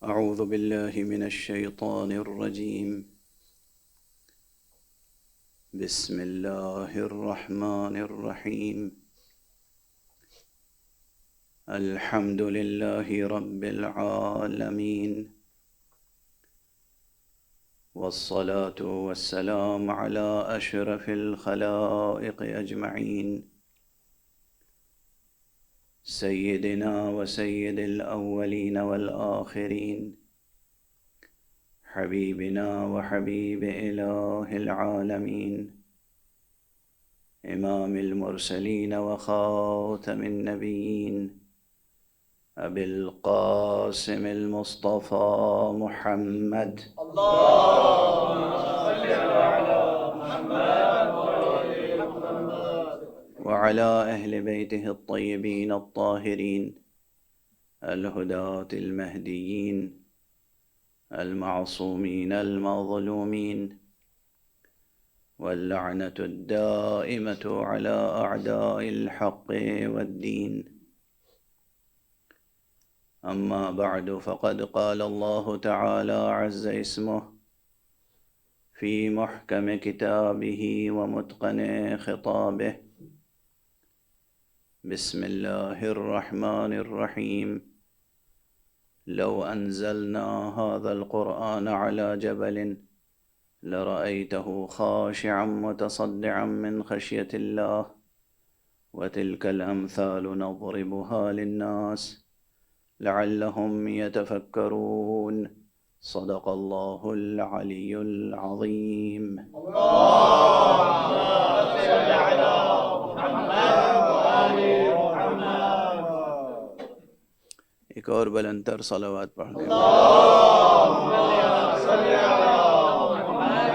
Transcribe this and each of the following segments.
أعوذ بالله من الشيطان الرجيم. بسم الله الرحمن الرحيم. الحمد لله رب العالمين، والصلاة والسلام على أشرف الخلائق أجمعين، سيدنا وسيد الأولين والآخرين، حبيبنا وحبيب إله العالمين، إمام المرسلين وخاتم النبيين، أبي القاسم المصطفى محمد، اللهم صل على محمد وآل محمد وعلى أهل بيته الطيبين الطاهرين الهداة المهديين المعصومين المظلومين، واللعنة الدائمة على أعداء الحق والدين. أما بعد، فقد قال الله تعالى عز اسمه في محكم كتابه ومتقن خطابه: بسم الله الرحمن الرحيم. لو أنزلنا هذا القرآن على جبل لرأيته خاشعا متصدعا من خشية الله، وتلك الأمثال نضربها للناس لعلهم يتفكرون. صدق الله العلي العظيم. اللهم صل على محمد وآل محمد. ایک اور بلندتر صلوات پڑھ لیں. اللهم صل على محمد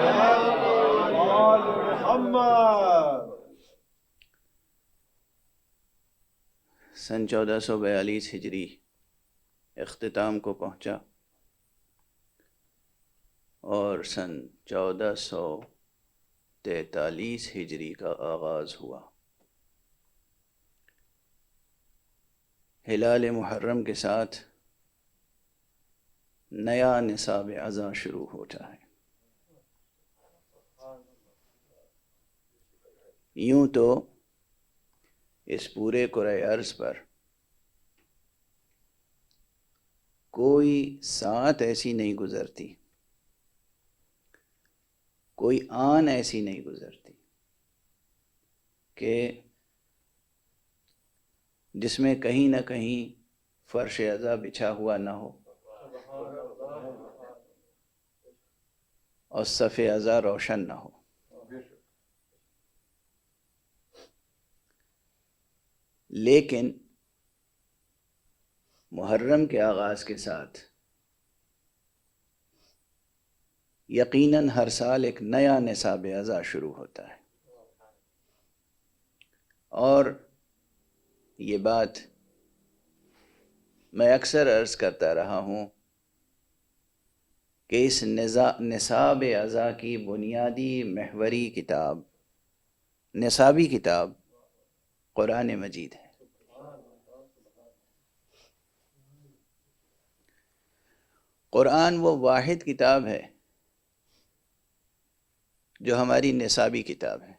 وآل محمد. سن 1442 ہجری اختتام کو پہنچا اور سن 1443 ہجری کا آغاز ہوا. ہلال محرم کے ساتھ نیا نصاب اعضاء شروع ہوتا ہے. یوں تو اس پورے کرۂ ارض پر کوئی ساعت ایسی نہیں گزرتی، کوئی آن ایسی نہیں گزرتی کہ جس میں کہیں نہ کہیں فرش اعضاء بچھا ہوا نہ ہو اور صف اعضاء روشن نہ ہو. لیکن محرم کے آغاز کے ساتھ یقیناً ہر سال ایک نیا نصاب اعضاء شروع ہوتا ہے. اور یہ بات میں اکثر عرض کرتا رہا ہوں کہ اس نصاب اعضاء کی بنیادی محوری کتاب، نصابی کتاب قرآن مجید ہے. قرآن وہ واحد کتاب ہے جو ہماری نصابی کتاب ہے.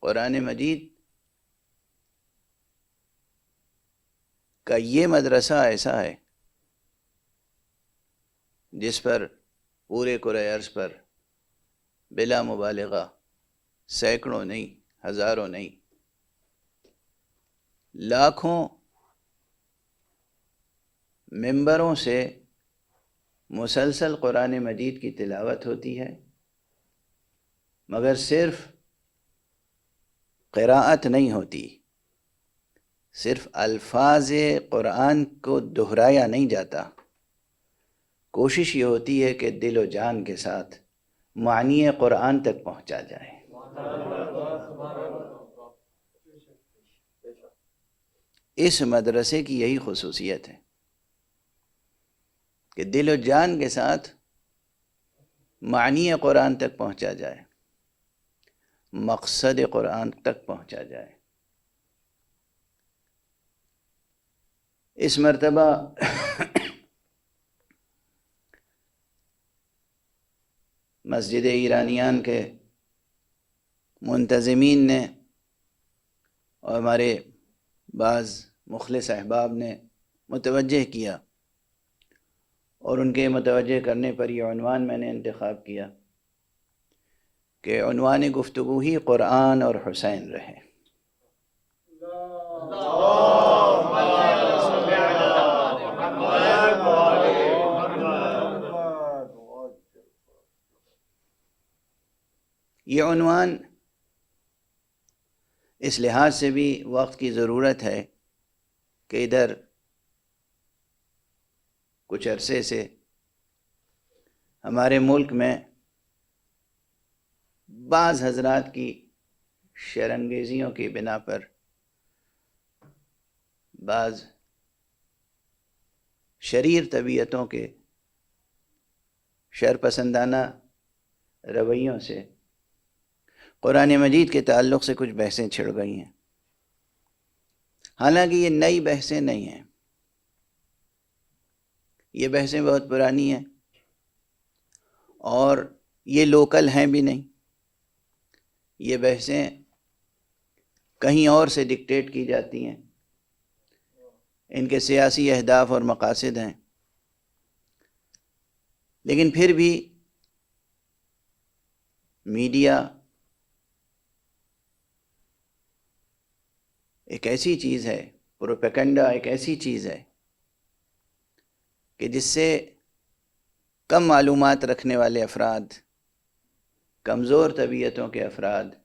قرآن مجید کا یہ مدرسہ ایسا ہے جس پر پورے کرۂ ارض پر بلا مبالغہ سینکڑوں نہیں، ہزاروں نہیں، لاکھوں ممبروں سے مسلسل قرآن مجید کی تلاوت ہوتی ہے، مگر صرف قراءت نہیں ہوتی، صرف الفاظ قرآن کو دہرایا نہیں جاتا. کوشش یہ ہوتی ہے کہ دل و جان کے ساتھ معنی قرآن تک پہنچا جائے. اس مدرسے کی یہی خصوصیت ہے کہ دل و جان کے ساتھ معنی قرآن تک پہنچا جائے، مقصد قرآن تک پہنچا جائے. اس مرتبہ مسجد ایرانیان کے منتظمین نے اور ہمارے بعض مخلص احباب نے متوجہ کیا، اور ان کے متوجہ کرنے پر یہ عنوان میں نے انتخاب کیا کہ عنوان گفتگو ہی قرآن اور حسین رہے۔ یہ عنوان اس لحاظ سے بھی وقت کی ضرورت ہے کہ ادھر کچھ عرصے سے ہمارے ملک میں بعض حضرات کی شرانگیزیوں کی بنا پر بعض شریر طبیعتوں کے شرپسندانہ رویوں سے قرآن مجید کے تعلق سے کچھ بحثیں چھڑ گئی ہیں۔ حالانکہ یہ نئی بحثیں نہیں ہیں، یہ بحثیں بہت پرانی ہیں اور یہ لوکل ہیں بھی نہیں، یہ بحثیں کہیں اور سے ڈکٹیٹ کی جاتی ہیں، ان کے سیاسی اہداف اور مقاصد ہیں، لیکن پھر بھی میڈیا ایک ایسی چیز ہے، پروپیگنڈا ایک ایسی چیز ہے کہ جس سے کم معلومات رکھنے والے افراد، کمزور طبیعتوں کے افراد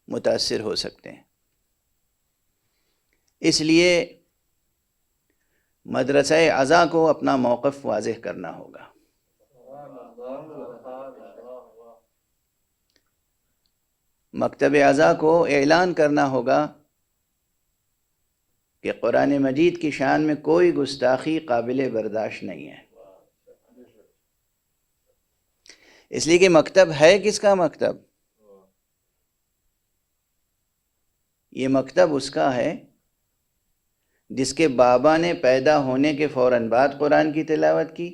متاثر ہو سکتے ہیں۔ اس لیے مدرسہ عزا کو اپنا موقف واضح کرنا ہوگا۔ مکتب عزا کو اعلان کرنا ہوگا کہ قرآن مجید کی شان میں کوئی گستاخی قابل برداشت نہیں ہے، اس لیے کہ مکتب ہے کس کا مکتب؟ یہ مکتب اس کا ہے جس کے بابا نے پیدا ہونے کے فوراً بعد قرآن کی تلاوت کی،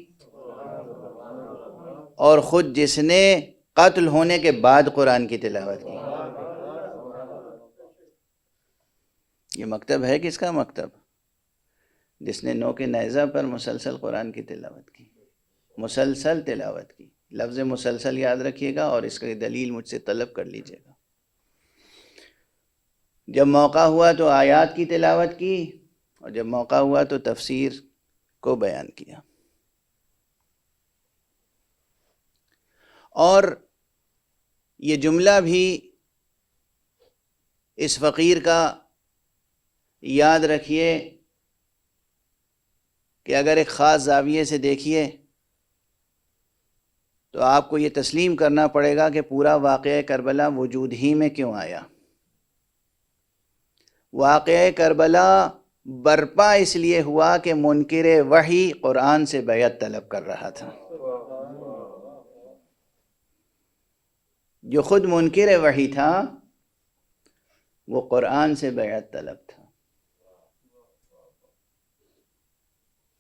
اور خود جس نے قتل ہونے کے بعد قرآن کی تلاوت کی۔ یہ مکتب ہے کس کا مکتب؟ جس نے نوک نیزہ پر مسلسل قرآن کی تلاوت کی، مسلسل تلاوت کی۔ لفظ مسلسل یاد رکھیے گا اور اس کی دلیل مجھ سے طلب کر لیجیے گا۔ جب موقع ہوا تو آیات کی تلاوت کی، اور جب موقع ہوا تو تفسیر کو بیان کیا۔ اور یہ جملہ بھی اس فقیر کا یاد رکھیے کہ اگر ایک خاص زاویے سے دیکھیے تو آپ کو یہ تسلیم کرنا پڑے گا کہ پورا واقعہ کربلا وجود ہی میں کیوں آیا۔ واقعہ کربلا برپا اس لیے ہوا کہ منکر وحی قرآن سے بیعت طلب کر رہا تھا۔ جو خود منکر وحی تھا وہ قرآن سے بیعت طلب تھا،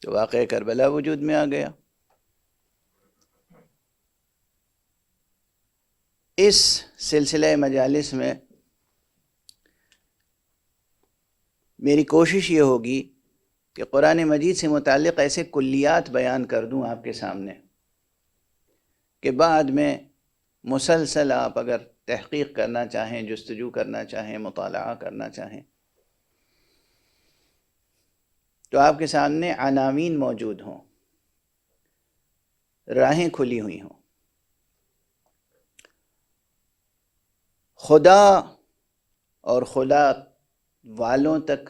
تو واقعہ کربلا وجود میں آ گیا۔ اس سلسلہ مجالس میں میری کوشش یہ ہوگی کہ قرآن مجید سے متعلق ایسے کلیات بیان کر دوں آپ کے سامنے کہ بعد میں مسلسل آپ اگر تحقیق کرنا چاہیں، جستجو کرنا چاہیں، مطالعہ کرنا چاہیں تو آپ کے سامنے عناوین موجود ہوں، راہیں کھلی ہوئی ہوں۔ خدا اور خدا والوں تک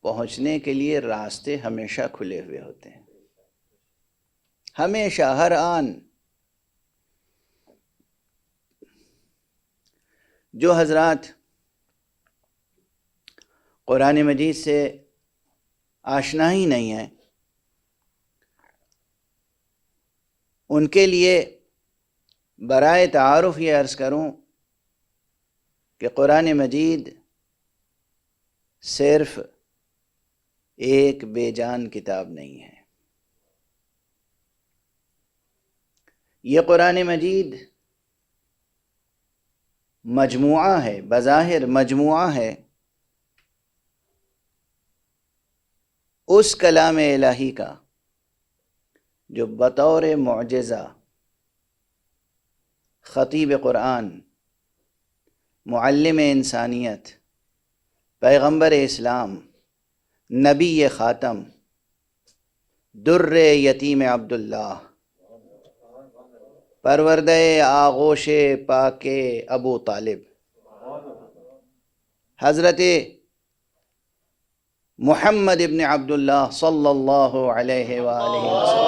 پہنچنے کے لیے راستے ہمیشہ کھلے ہوئے ہوتے ہیں، ہمیشہ، ہر آن۔ جو حضرات قرآن مجید سے آشنا ہی نہیں ہیں، ان کے لیے برائے تعارف یہ عرض کروں کہ قرآن مجید صرف ایک بے جان کتاب نہیں ہے۔ یہ قرآن مجید مجموعہ ہے، بظاہر مجموعہ ہے اس کلام الہی کا جو بطور معجزہ خطیب قرآن، معلم انسانیت، پیغمبر اسلام، نبی خاتم، در یتیم عبداللہ، پروردہ آغوش پاک ابو طالب، حضرت محمد ابن عبداللہ صلی اللہ علیہ وآلہ وسلم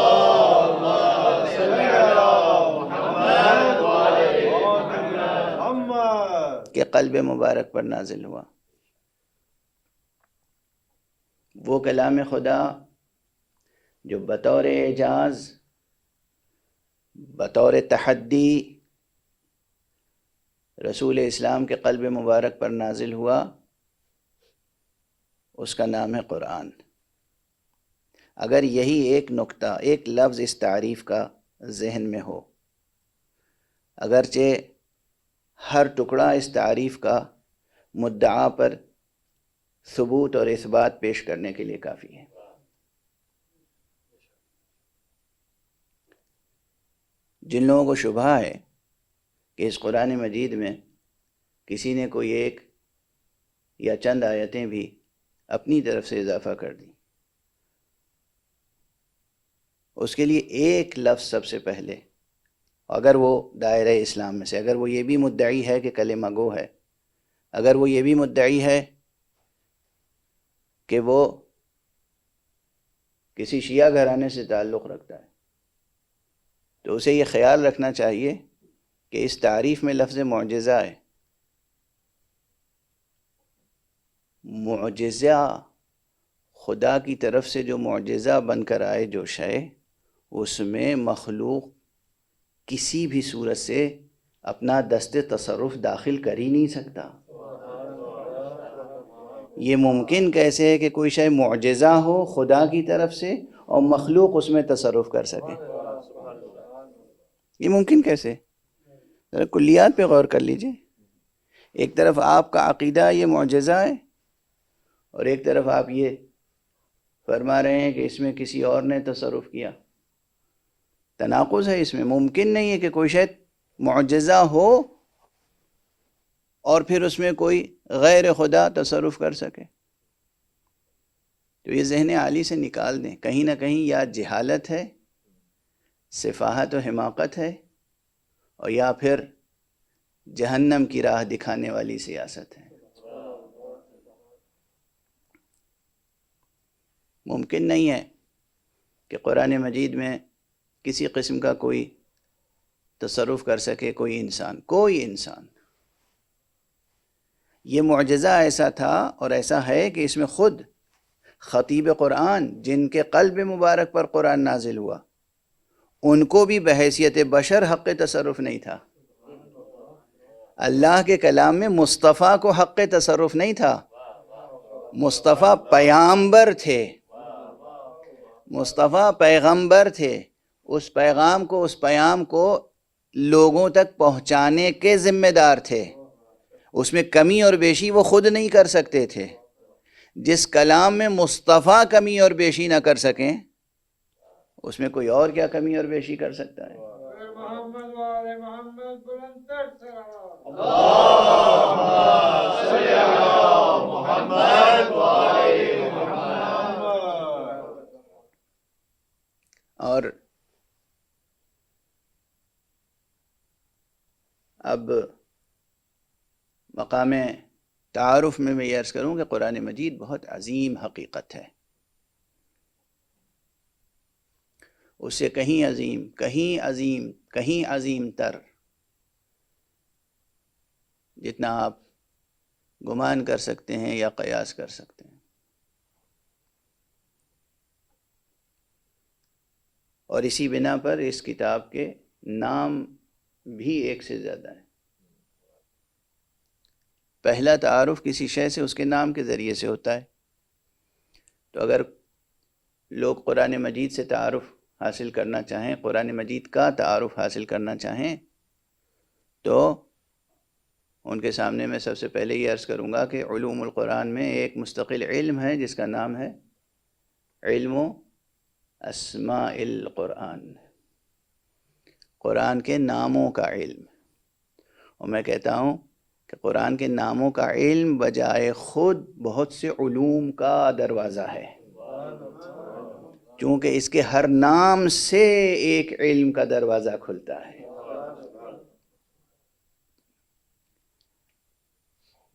کے قلب مبارک پر نازل ہوا۔ وہ کلام خدا جو بطور اعجاز، بطور تحدی رسول اسلام کے قلب مبارک پر نازل ہوا، اس کا نام ہے قرآن۔ اگر یہی ایک نقطہ، ایک لفظ اس تعریف کا ذہن میں ہو، اگرچہ ہر ٹکڑا اس تعریف کا مدعا پر ثبوت اور اثبات پیش کرنے کے لیے کافی ہے۔ جن لوگوں کو شبہ ہے کہ اس قرآن مجید میں کسی نے کوئی ایک یا چند آیتیں بھی اپنی طرف سے اضافہ کر دی، اس کے لیے ایک لفظ سب سے پہلے، اگر وہ دائرہ اسلام میں سے، اگر وہ یہ بھی مدعی ہے کہ کلمہ گو ہے، اگر وہ یہ بھی مدعی ہے کہ وہ کسی شیعہ گھرانے سے تعلق رکھتا ہے، تو اسے یہ خیال رکھنا چاہیے کہ اس تعریف میں لفظ معجزہ ہے۔ معجزہ خدا کی طرف سے جو معجزہ بن کر آئے جو شے، اس میں مخلوق کسی بھی صورت سے اپنا دست تصرف داخل کر ہی نہیں سکتا۔ یہ ممکن کیسے ہے کہ کوئی شے معجزہ ہو خدا کی طرف سے اور مخلوق اس میں تصرف کر سکے؟ یہ ممکن کیسے؟ ذرا کلیات پہ غور کر لیجئے۔ ایک طرف آپ کا عقیدہ یہ معجزہ ہے، اور ایک طرف آپ یہ فرما رہے ہیں کہ اس میں کسی اور نے تصرف کیا۔ تناقض ہے اس میں۔ ممکن نہیں ہے کہ کوئی شے معجزہ ہو اور پھر اس میں کوئی غیر خدا تصرف کر سکے۔ تو یہ ذہن عالی سے نکال دیں، کہیں نہ کہیں یا جہالت ہے، سفاہت و حماقت ہے، اور یا پھر جہنم کی راہ دکھانے والی سیاست ہے۔ ممکن نہیں ہے کہ قرآن مجید میں کسی قسم کا کوئی تصرف کر سکے کوئی انسان۔ یہ معجزہ ایسا تھا اور ایسا ہے کہ اس میں خود خطیب قرآن، جن کے قلب مبارک پر قرآن نازل ہوا، ان کو بھی بحیثیت بشر حق تصرف نہیں تھا۔ اللہ کے کلام میں مصطفیٰ کو حق تصرف نہیں تھا۔ مصطفیٰ پیغمبر تھے، مصطفیٰ پیغمبر تھے، اس پیغام کو، اس پیام کو لوگوں تک پہنچانے کے ذمہ دار تھے۔ اس میں کمی اور بیشی وہ خود نہیں کر سکتے تھے۔ جس کلام میں مصطفیٰ کمی اور بیشی نہ کر سکیں، اس میں کوئی اور کیا کمی اور بیشی کر سکتا ہے؟ اور اب مقام تعارف میں یہ عرض کروں کہ قرآن مجید بہت عظیم حقیقت ہے، اس سے کہیں عظیم تر، جتنا آپ گمان کر سکتے ہیں یا قیاس کر سکتے ہیں۔ اور اسی بنا پر اس کتاب کے نام بھی ایک سے زیادہ ہیں۔ پہلا تعارف کسی شے سے اس کے نام کے ذریعے سے ہوتا ہے۔ تو اگر لوگ قرآن مجید سے تعارف حاصل کرنا چاہیں، قرآن مجید کا تعارف حاصل کرنا چاہیں، تو ان کے سامنے میں سب سے پہلے یہ عرض کروں گا کہ علوم القرآن میں ایک مستقل علم ہے جس کا نام ہے علم اسماء القرآن، قرآن کے ناموں کا علم۔ اور میں کہتا ہوں کہ قرآن کے ناموں کا علم بجائے خود بہت سے علوم کا دروازہ ہے، چونکہ اس کے ہر نام سے ایک علم کا دروازہ کھلتا ہے۔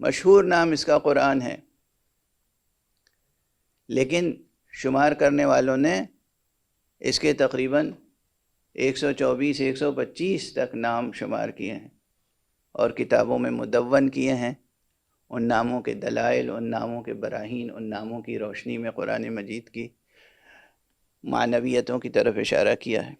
مشہور نام اس کا قرآن ہے، لیکن شمار کرنے والوں نے اس کے تقریباً 124 125 تک نام شمار کیے ہیں اور کتابوں میں مدون کیے ہیں۔ ان ناموں کے دلائل، ان ناموں کے براہین، ان ناموں کی روشنی میں قرآن مجید کی معنویتوں کی طرف اشارہ کیا ہے۔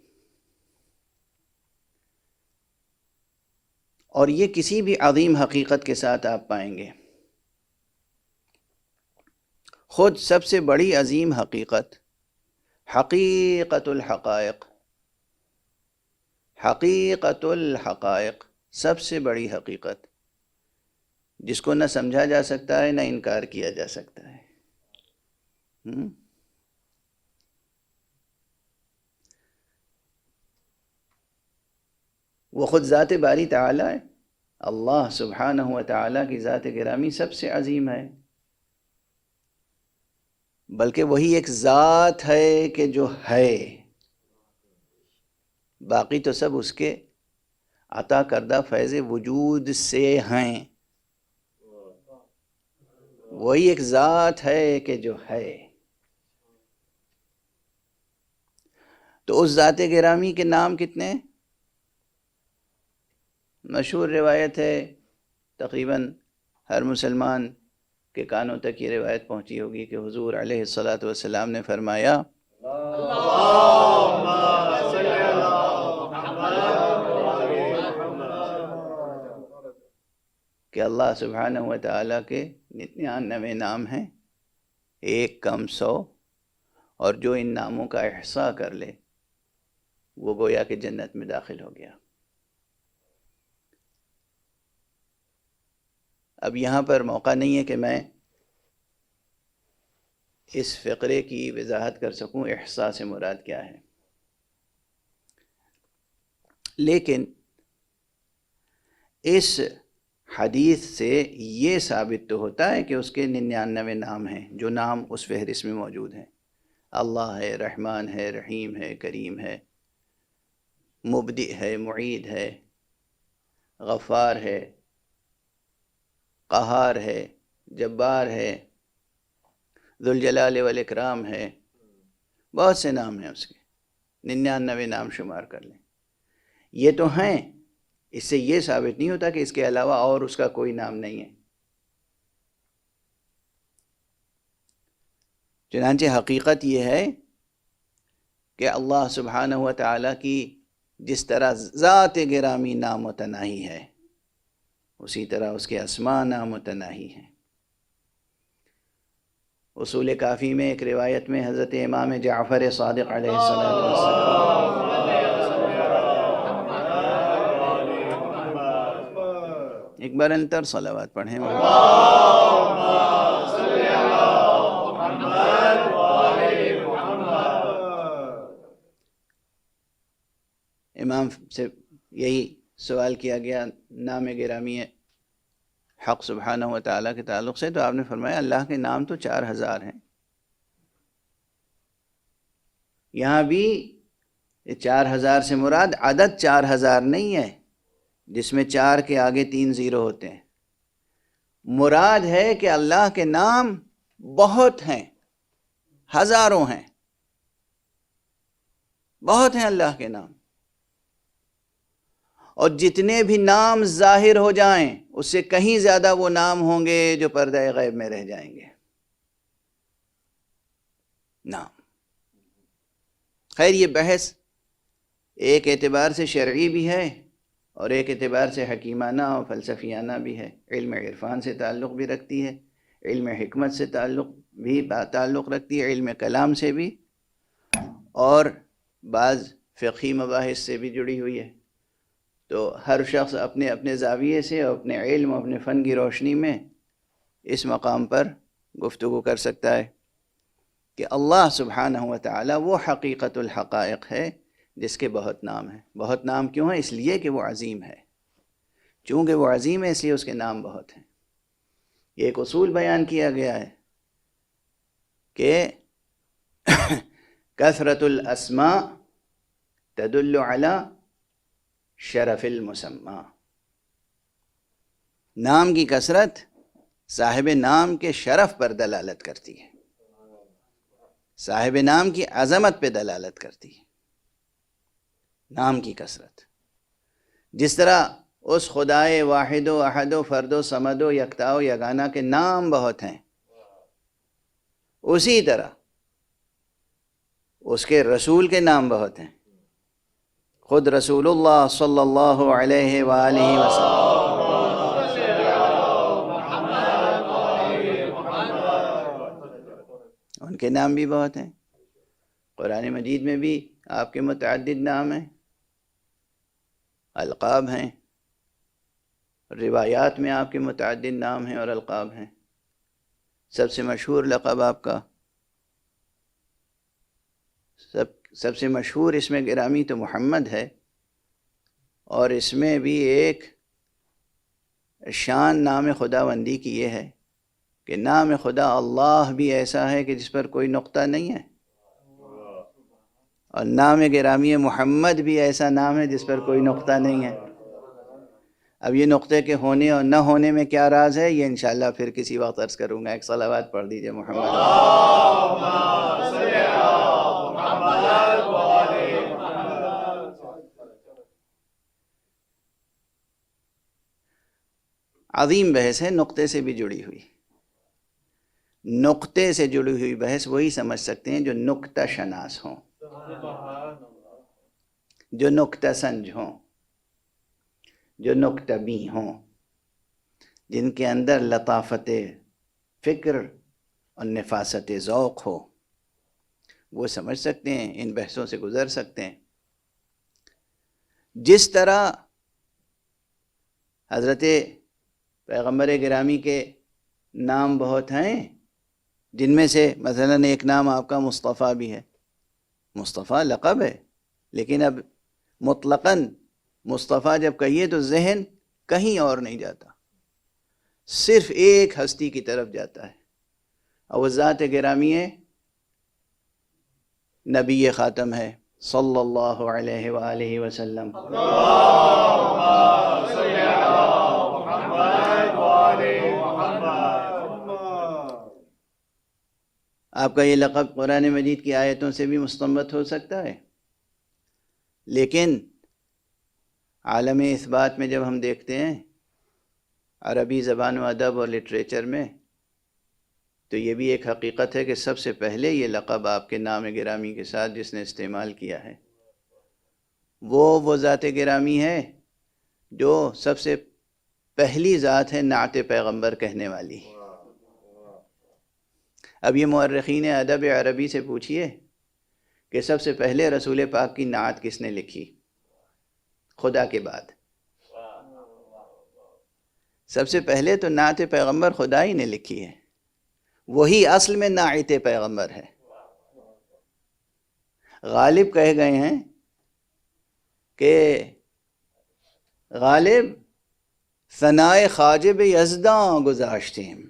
اور یہ کسی بھی عظیم حقیقت کے ساتھ آپ پائیں گے۔ خود سب سے بڑی عظیم حقیقت حقیقت الحقائق، حقیقت الحقائق، سب سے بڑی حقیقت جس کو نہ سمجھا جا سکتا ہے نہ انکار کیا جا سکتا ہے۔ وہ خود ذات باری تعالی ہے۔ اللہ سبحانہ و تعالیٰ کی ذات گرامی سب سے عظیم ہے، بلکہ وہی ایک ذات ہے کہ جو ہے، باقی تو سب اس کے عطا کردہ فیض وجود سے ہیں۔ وہی ایک ذات ہے کہ جو ہے۔ تو اس ذات گرامی کے نام کتنے؟ مشہور روایت ہے، تقریباً ہر مسلمان کے کانوں تک یہ روایت پہنچی ہوگی کہ حضور علیہ الصلاۃ والسلام نے فرمایا کہ اللہ سبحانہ و تعالیٰ کے 99 نام ہیں، ایک کم 100، اور جو ان ناموں کا احصاء کر لے وہ گویا کہ جنت میں داخل ہو گیا۔ اب یہاں پر موقع نہیں ہے کہ میں اس فقرے کی وضاحت کر سکوں احصاء سے مراد کیا ہے، لیکن اس حدیث سے یہ ثابت تو ہوتا ہے کہ اس کے 99 نام ہیں، جو نام اس فہرست میں موجود ہیں۔ اللہ ہے، رحمان ہے، رحیم ہے، کریم ہے، مبدئ ہے، معید ہے، غفار ہے، قہار ہے، جبار ہے، ذوالجلال والاکرام ہے، بہت سے نام ہیں اس کے، 99 نام شمار کر لیں۔ یہ تو ہیں، اس سے یہ ثابت نہیں ہوتا کہ اس کے علاوہ اور اس کا کوئی نام نہیں ہے۔ چنانچہ حقیقت یہ ہے کہ اللہ سبحانہ و تعالیٰ کی جس طرح ذات گرامی نامتناہی ہے، اسی طرح اس کے اسماء نامتناہی ہیں۔ اصول کافی میں ایک روایت میں حضرت امام جعفر صادق علیہ السلام ایک بار انتر صلوات پڑھیں۔ امام سے یہی سوال کیا گیا نام گرامی حق سبحانہ و تعالیٰ کے تعلق سے، تو آپ نے فرمایا اللہ کے نام تو 4000 ہیں۔ یہاں بھی 4000 سے مراد عدد 4000 نہیں ہے جس میں 4 کے آگے 3 زیرو ہوتے ہیں، مراد ہے کہ اللہ کے نام بہت ہیں، ہزاروں ہیں، بہت ہیں اللہ کے نام، اور جتنے بھی نام ظاہر ہو جائیں اس سے کہیں زیادہ وہ نام ہوں گے جو پردہ غیب میں رہ جائیں گے۔ نام، خیر یہ بحث ایک اعتبار سے شرعی بھی ہے اور ایک اعتبار سے حکیمانہ اور فلسفیانہ بھی ہے، علم عرفان سے تعلق بھی رکھتی ہے، علم حکمت سے تعلق رکھتی ہے، علم کلام سے بھی، اور بعض فقہی مباحث سے بھی جڑی ہوئی ہے. تو ہر شخص اپنے اپنے زاویے سے اور اپنے علم اور اپنے فن کی روشنی میں اس مقام پر گفتگو کر سکتا ہے کہ اللہ سبحانہ و تعالی وہ حقیقت الحقائق ہے جس کے بہت نام ہیں. بہت نام کیوں ہیں؟ اس لیے کہ وہ عظیم ہے. چونکہ وہ عظیم ہے اس لیے اس کے نام بہت ہیں. یہ ایک اصول بیان کیا گیا ہے کہ کثرت الاسماء تدل علی شرف المسمى. نام کی کثرت صاحب نام کے شرف پر دلالت کرتی ہے، صاحب نام کی عظمت پہ دلالت کرتی ہے. نام کی کثرت جس طرح اس خدائے واحد و احد و فرد و صمد و یکتا و یگانہ کے نام بہت ہیں، اسی طرح اس کے رسول کے نام بہت ہیں. خود رسول اللہ صلی اللہ علیہ وآلہ وسلم ان کے نام بھی بہت ہیں. قرآن مجید میں بھی آپ کے متعدد نام ہیں، القاب ہیں. روایات میں آپ کے متعدد نام ہیں اور القاب ہیں. سب سے مشہور لقب آپ کا، سب سے مشہور اسم گرامی تو محمد ہے، اور اس میں بھی ایک شان نام خداوندی کی یہ ہے کہ نام خدا اللہ بھی ایسا ہے کہ جس پر کوئی نقطہ نہیں ہے، اور نام گرامی محمد بھی ایسا نام ہے جس پر کوئی نقطہ نہیں ہے. اب یہ نقطے کے ہونے اور نہ ہونے میں کیا راز ہے، یہ انشاءاللہ پھر کسی وقت عرض کروں گا. ایک صلوات پڑھ دیجئے محمد. عظیم بحث ہے، نقطے سے بھی جڑی ہوئی. نقطے سے جڑی ہوئی بحث وہی سمجھ سکتے ہیں جو نقطہ شناس ہوں، جو نقطہ سنج ہوں، جو نقطہ بیں ہوں، جن کے اندر لطافت فکر اور نفاست ذوق ہو. وہ سمجھ سکتے ہیں، ان بحثوں سے گزر سکتے ہیں. جس طرح حضرت پیغمبر گرامی کے نام بہت ہیں، جن میں سے مثلاً ایک نام آپ کا مصطفیٰ بھی ہے. مصطفیٰ لقب ہے، لیکن اب مطلقاً مصطفیٰ جب کہیے تو ذہن کہیں اور نہیں جاتا، صرف ایک ہستی کی طرف جاتا ہے، اور وہ ذات گرامی ہے، نبی خاتم ہے صلی اللہ علیہ وآلہ وسلم. آپ کا یہ لقب قرآن مجید کی آیتوں سے بھی مستنبط ہو سکتا ہے، لیکن عالم اثبات میں جب ہم دیکھتے ہیں عربی زبان و ادب اور لٹریچر میں، تو یہ بھی ایک حقیقت ہے کہ سب سے پہلے یہ لقب آپ کے نام گرامی کے ساتھ جس نے استعمال کیا ہے وہ ذات گرامی ہے جو سب سے پہلی ذات ہے نعت پیغمبر کہنے والی. اب یہ مورخین ادب عربی سے پوچھئے کہ سب سے پہلے رسول پاک کی نعت کس نے لکھی خدا کے بعد؟ سب سے پہلے تو نعت پیغمبر خدا ہی نے لکھی ہے، وہی اصل میں ناعت پیغمبر ہے. غالب کہے گئے ہیں کہ غالب ثنائے خواجب یزداں گذاشتیم،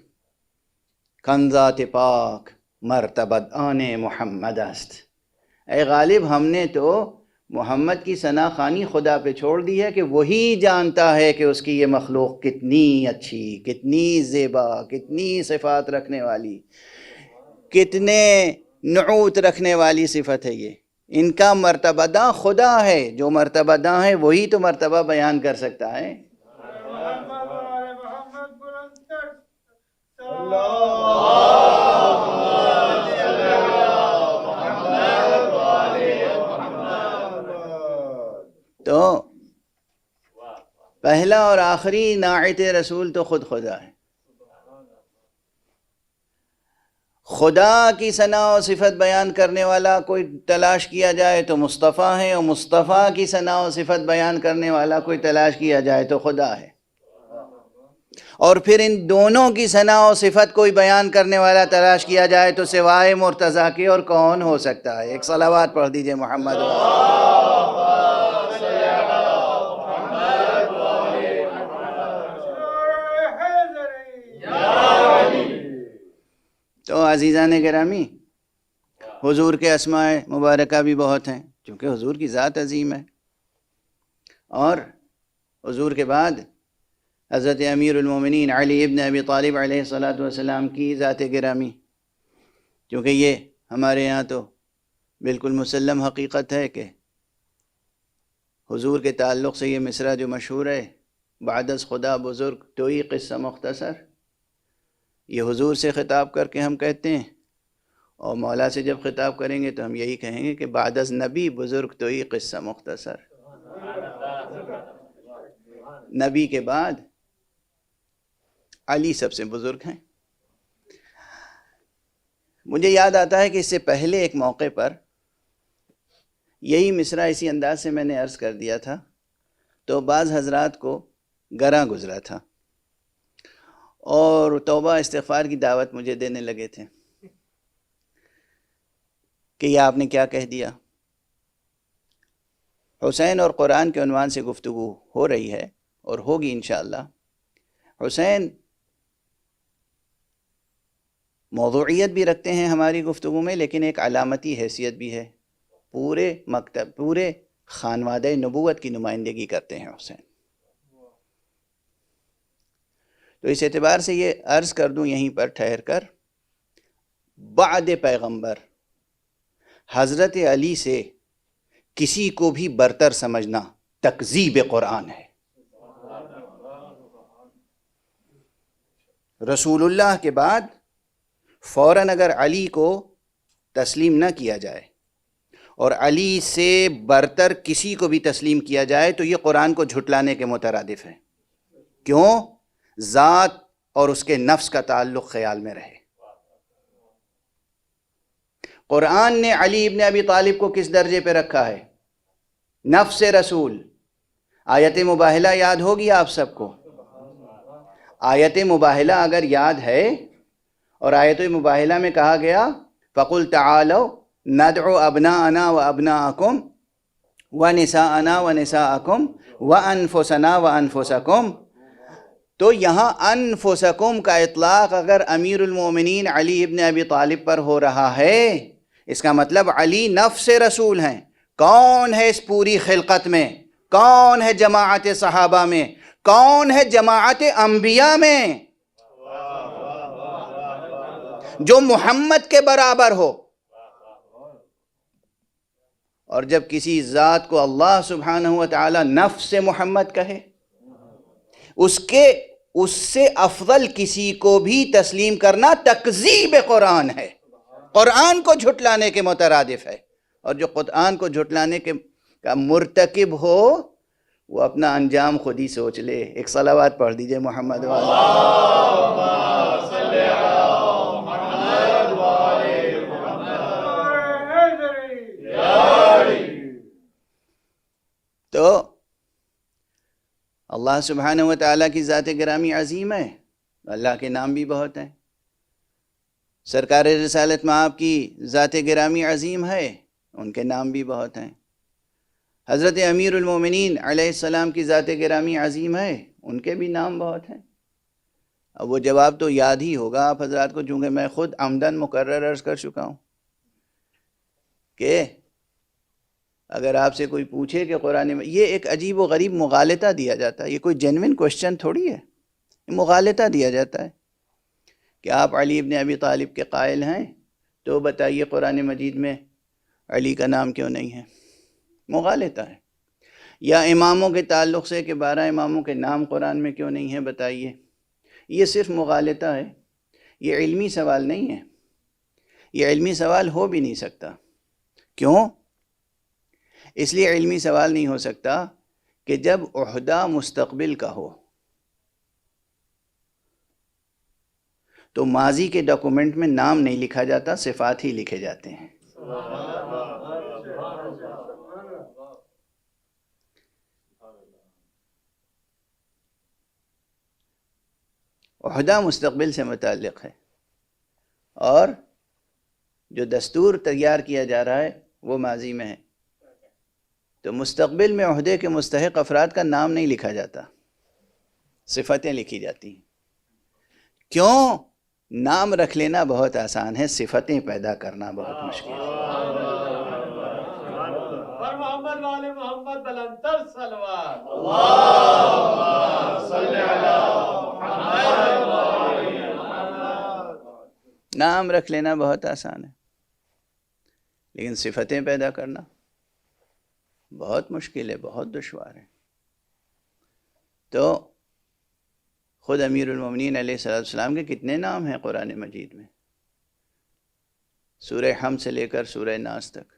کنزات پاک مرتبت آن محمد است. اے غالب، ہم نے تو محمد کی ثنا خوانی خدا پہ چھوڑ دی ہے کہ وہی جانتا ہے کہ اس کی یہ مخلوق کتنی اچھی، کتنی زیبا، کتنی صفات رکھنے والی، کتنے نعوت رکھنے والی صفت ہے. یہ ان کا مرتبہ داں خدا ہے، جو مرتبہ داں ہے وہی تو مرتبہ بیان کر سکتا ہے. تو پہلا اور آخری ناعت رسول تو خود خدا ہے. خدا کی ثنا و صفت بیان کرنے والا کوئی تلاش کیا جائے تو مصطفیٰ ہے، اور مصطفیٰ کی ثنا و صفت بیان کرنے والا کوئی تلاش کیا جائے تو خدا ہے، اور پھر ان دونوں کی ثنا و صفت کوئی بیان کرنے والا تلاش کیا جائے تو سوائے مرتضیٰ کے اور کون ہو سکتا ہے؟ ایک صلوات پڑھ دیجئے محمد تو عزیزان گرامی، حضور کے اسماء مبارکہ بھی بہت ہیں، چونکہ حضور کی ذات عظیم ہے، اور حضور کے بعد حضرت امیر المومنین علی ابن ابی طالب علیہ السلام کی ذات گرامی، کیونکہ یہ ہمارے یہاں تو بالکل مسلم حقیقت ہے کہ حضور کے تعلق سے یہ مصرع جو مشہور ہے، بعد از خدا بزرگ توئی قصہ مختصر، یہ حضور سے خطاب کر کے ہم کہتے ہیں، اور مولا سے جب خطاب کریں گے تو ہم یہی کہیں گے کہ بعد از نبی بزرگ توئی قصہ مختصر، نبی کے بعد علی سب سے بزرگ ہیں۔ مجھے یاد آتا ہے کہ اس سے پہلے ایک موقع پر یہی مصرع اسی انداز سے میں نے عرض کر دیا تھا، تو بعض حضرات کو گراں گزرا تھا اور توبہ استغفار کی دعوت مجھے دینے لگے تھے کہ یہ آپ نے کیا کہہ دیا۔ حسین اور قرآن کے عنوان سے گفتگو ہو رہی ہے اور ہوگی انشاءاللہ۔ حسین موضوعیت بھی رکھتے ہیں ہماری گفتگو میں، لیکن ایک علامتی حیثیت بھی ہے، پورے مکتب، پورے خانوادہ نبوت کی نمائندگی کرتے ہیں حسین۔ تو اس اعتبار سے یہ عرض کر دوں یہیں پر ٹھہر کر، بعد پیغمبر حضرت علی سے کسی کو بھی برتر سمجھنا تکذیب قرآن ہے۔ رسول اللہ کے بعد فوراً اگر علی کو تسلیم نہ کیا جائے اور علی سے برتر کسی کو بھی تسلیم کیا جائے تو یہ قرآن کو جھٹلانے کے مترادف ہے۔ کیوں؟ ذات اور اس کے نفس کا تعلق خیال میں رہے۔ قرآن نے علی ابن ابی طالب کو کس درجے پہ رکھا ہے؟ نفس رسول۔ آیت مباہلہ یاد ہوگی آپ سب کو؟ آیت مباہلہ اگر یاد ہے، اور آیت مباہلہ میں کہا گیا فَقُلْ تَعَالَوْا نَدْعُ أَبْنَاءَنَا وَأَبْنَاءَكُمْ وَنِسَاءَنَا وَنِسَاءَكُمْ وَأَنفُسَنَا وَأَنفُسَكُمْ، تو یہاں انفسکم کا اطلاق اگر امیر المومنین علی ابن ابی طالب پر ہو رہا ہے، اس کا مطلب علی نفس رسول ہیں۔ کون ہے اس پوری خلقت میں، کون ہے جماعت صحابہ میں، کون ہے جماعت انبیاء میں جو محمد کے برابر ہو؟ اور جب کسی ذات کو اللہ سبحانہ وتعالی نفس محمد کہے، اس سے افضل کسی کو بھی تسلیم کرنا تکذیب قرآن ہے، قرآن کو جھٹلانے کے مترادف ہے۔ اور جو قرآن کو جھٹلانے کا مرتکب ہو وہ اپنا انجام خود ہی سوچ لے۔ ایک صلوات پڑھ دیجئے محمد تو اللہ سبحانہ وتعالیٰ کی ذات گرامی عظیم ہے، اللہ کے نام بھی بہت ہیں۔ سرکار رسالت مآب کی ذات گرامی عظیم ہے، ان کے نام بھی بہت ہیں۔ حضرت امیر المومنین علیہ السلام کی ذات گرامی عظیم ہے، ان کے بھی نام بہت ہیں۔ اب وہ جواب تو یاد ہی ہوگا آپ حضرات کو، چونکہ میں خود عمدن مکرر عرض کر چکا ہوں کہ اگر آپ سے کوئی پوچھے کہ قرآن میں، یہ ایک عجیب و غریب مغالطہ دیا جاتا ہے، یہ کوئی جینوین کوشچن تھوڑی ہے، مغالطہ دیا جاتا ہے کہ آپ علی ابن ابی طالب کے قائل ہیں، تو بتائیے قرآن مجید میں علی کا نام کیوں نہیں ہے؟ مغالطہ ہے۔ یا اماموں کے تعلق سے کہ 12 اماموں کے نام قرآن میں کیوں نہیں ہے، بتائیے۔ یہ صرف مغالطہ ہے، یہ علمی سوال نہیں ہے، یہ علمی سوال ہو بھی نہیں سکتا۔ کیوں؟ اس لیے علمی سوال نہیں ہو سکتا کہ جب عہدہ مستقبل کا ہو تو ماضی کے ڈاکومنٹ میں نام نہیں لکھا جاتا، صفات ہی لکھے جاتے ہیں۔ عہدہ مستقبل سے متعلق ہے، اور جو دستور تیار کیا جا رہا ہے وہ ماضی میں ہے، تو مستقبل میں عہدے کے مستحق افراد کا نام نہیں لکھا جاتا، صفتیں لکھی جاتی ہیں۔ کیوں؟ نام رکھ لینا بہت آسان ہے، صفتیں پیدا کرنا بہت مشکل ہے۔ محمد والے محمد بلندر سلوات نام رکھ لینا بہت آسان ہے، لیکن صفتیں پیدا کرنا بہت مشکل ہے، بہت دشوار ہے۔ تو خود امیر المومنین علیہ السلام کے کتنے نام ہیں قرآن مجید میں؟ سورہ حمد سے لے کر سورہ ناس تک۔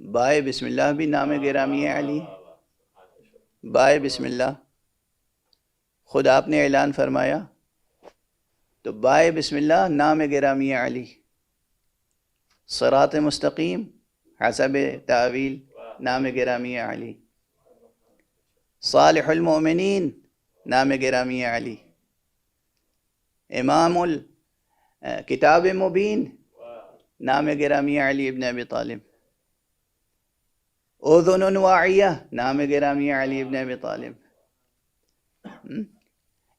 بائے بسم اللہ بھی نام گرامی علی، بائے بسم اللہ خود آپ نے اعلان فرمایا، تو بائے بسم اللہ نام گرامی علی۔ صراط مستقیم حسب تعویل نام گرامی علی۔ صالح المؤمنین نام گرامی علی۔ امام الکتاب مبین نام گرامی علی ابن ابی طالب۔ اذن واعیہ نام گرامی علی ابن ابی طالب۔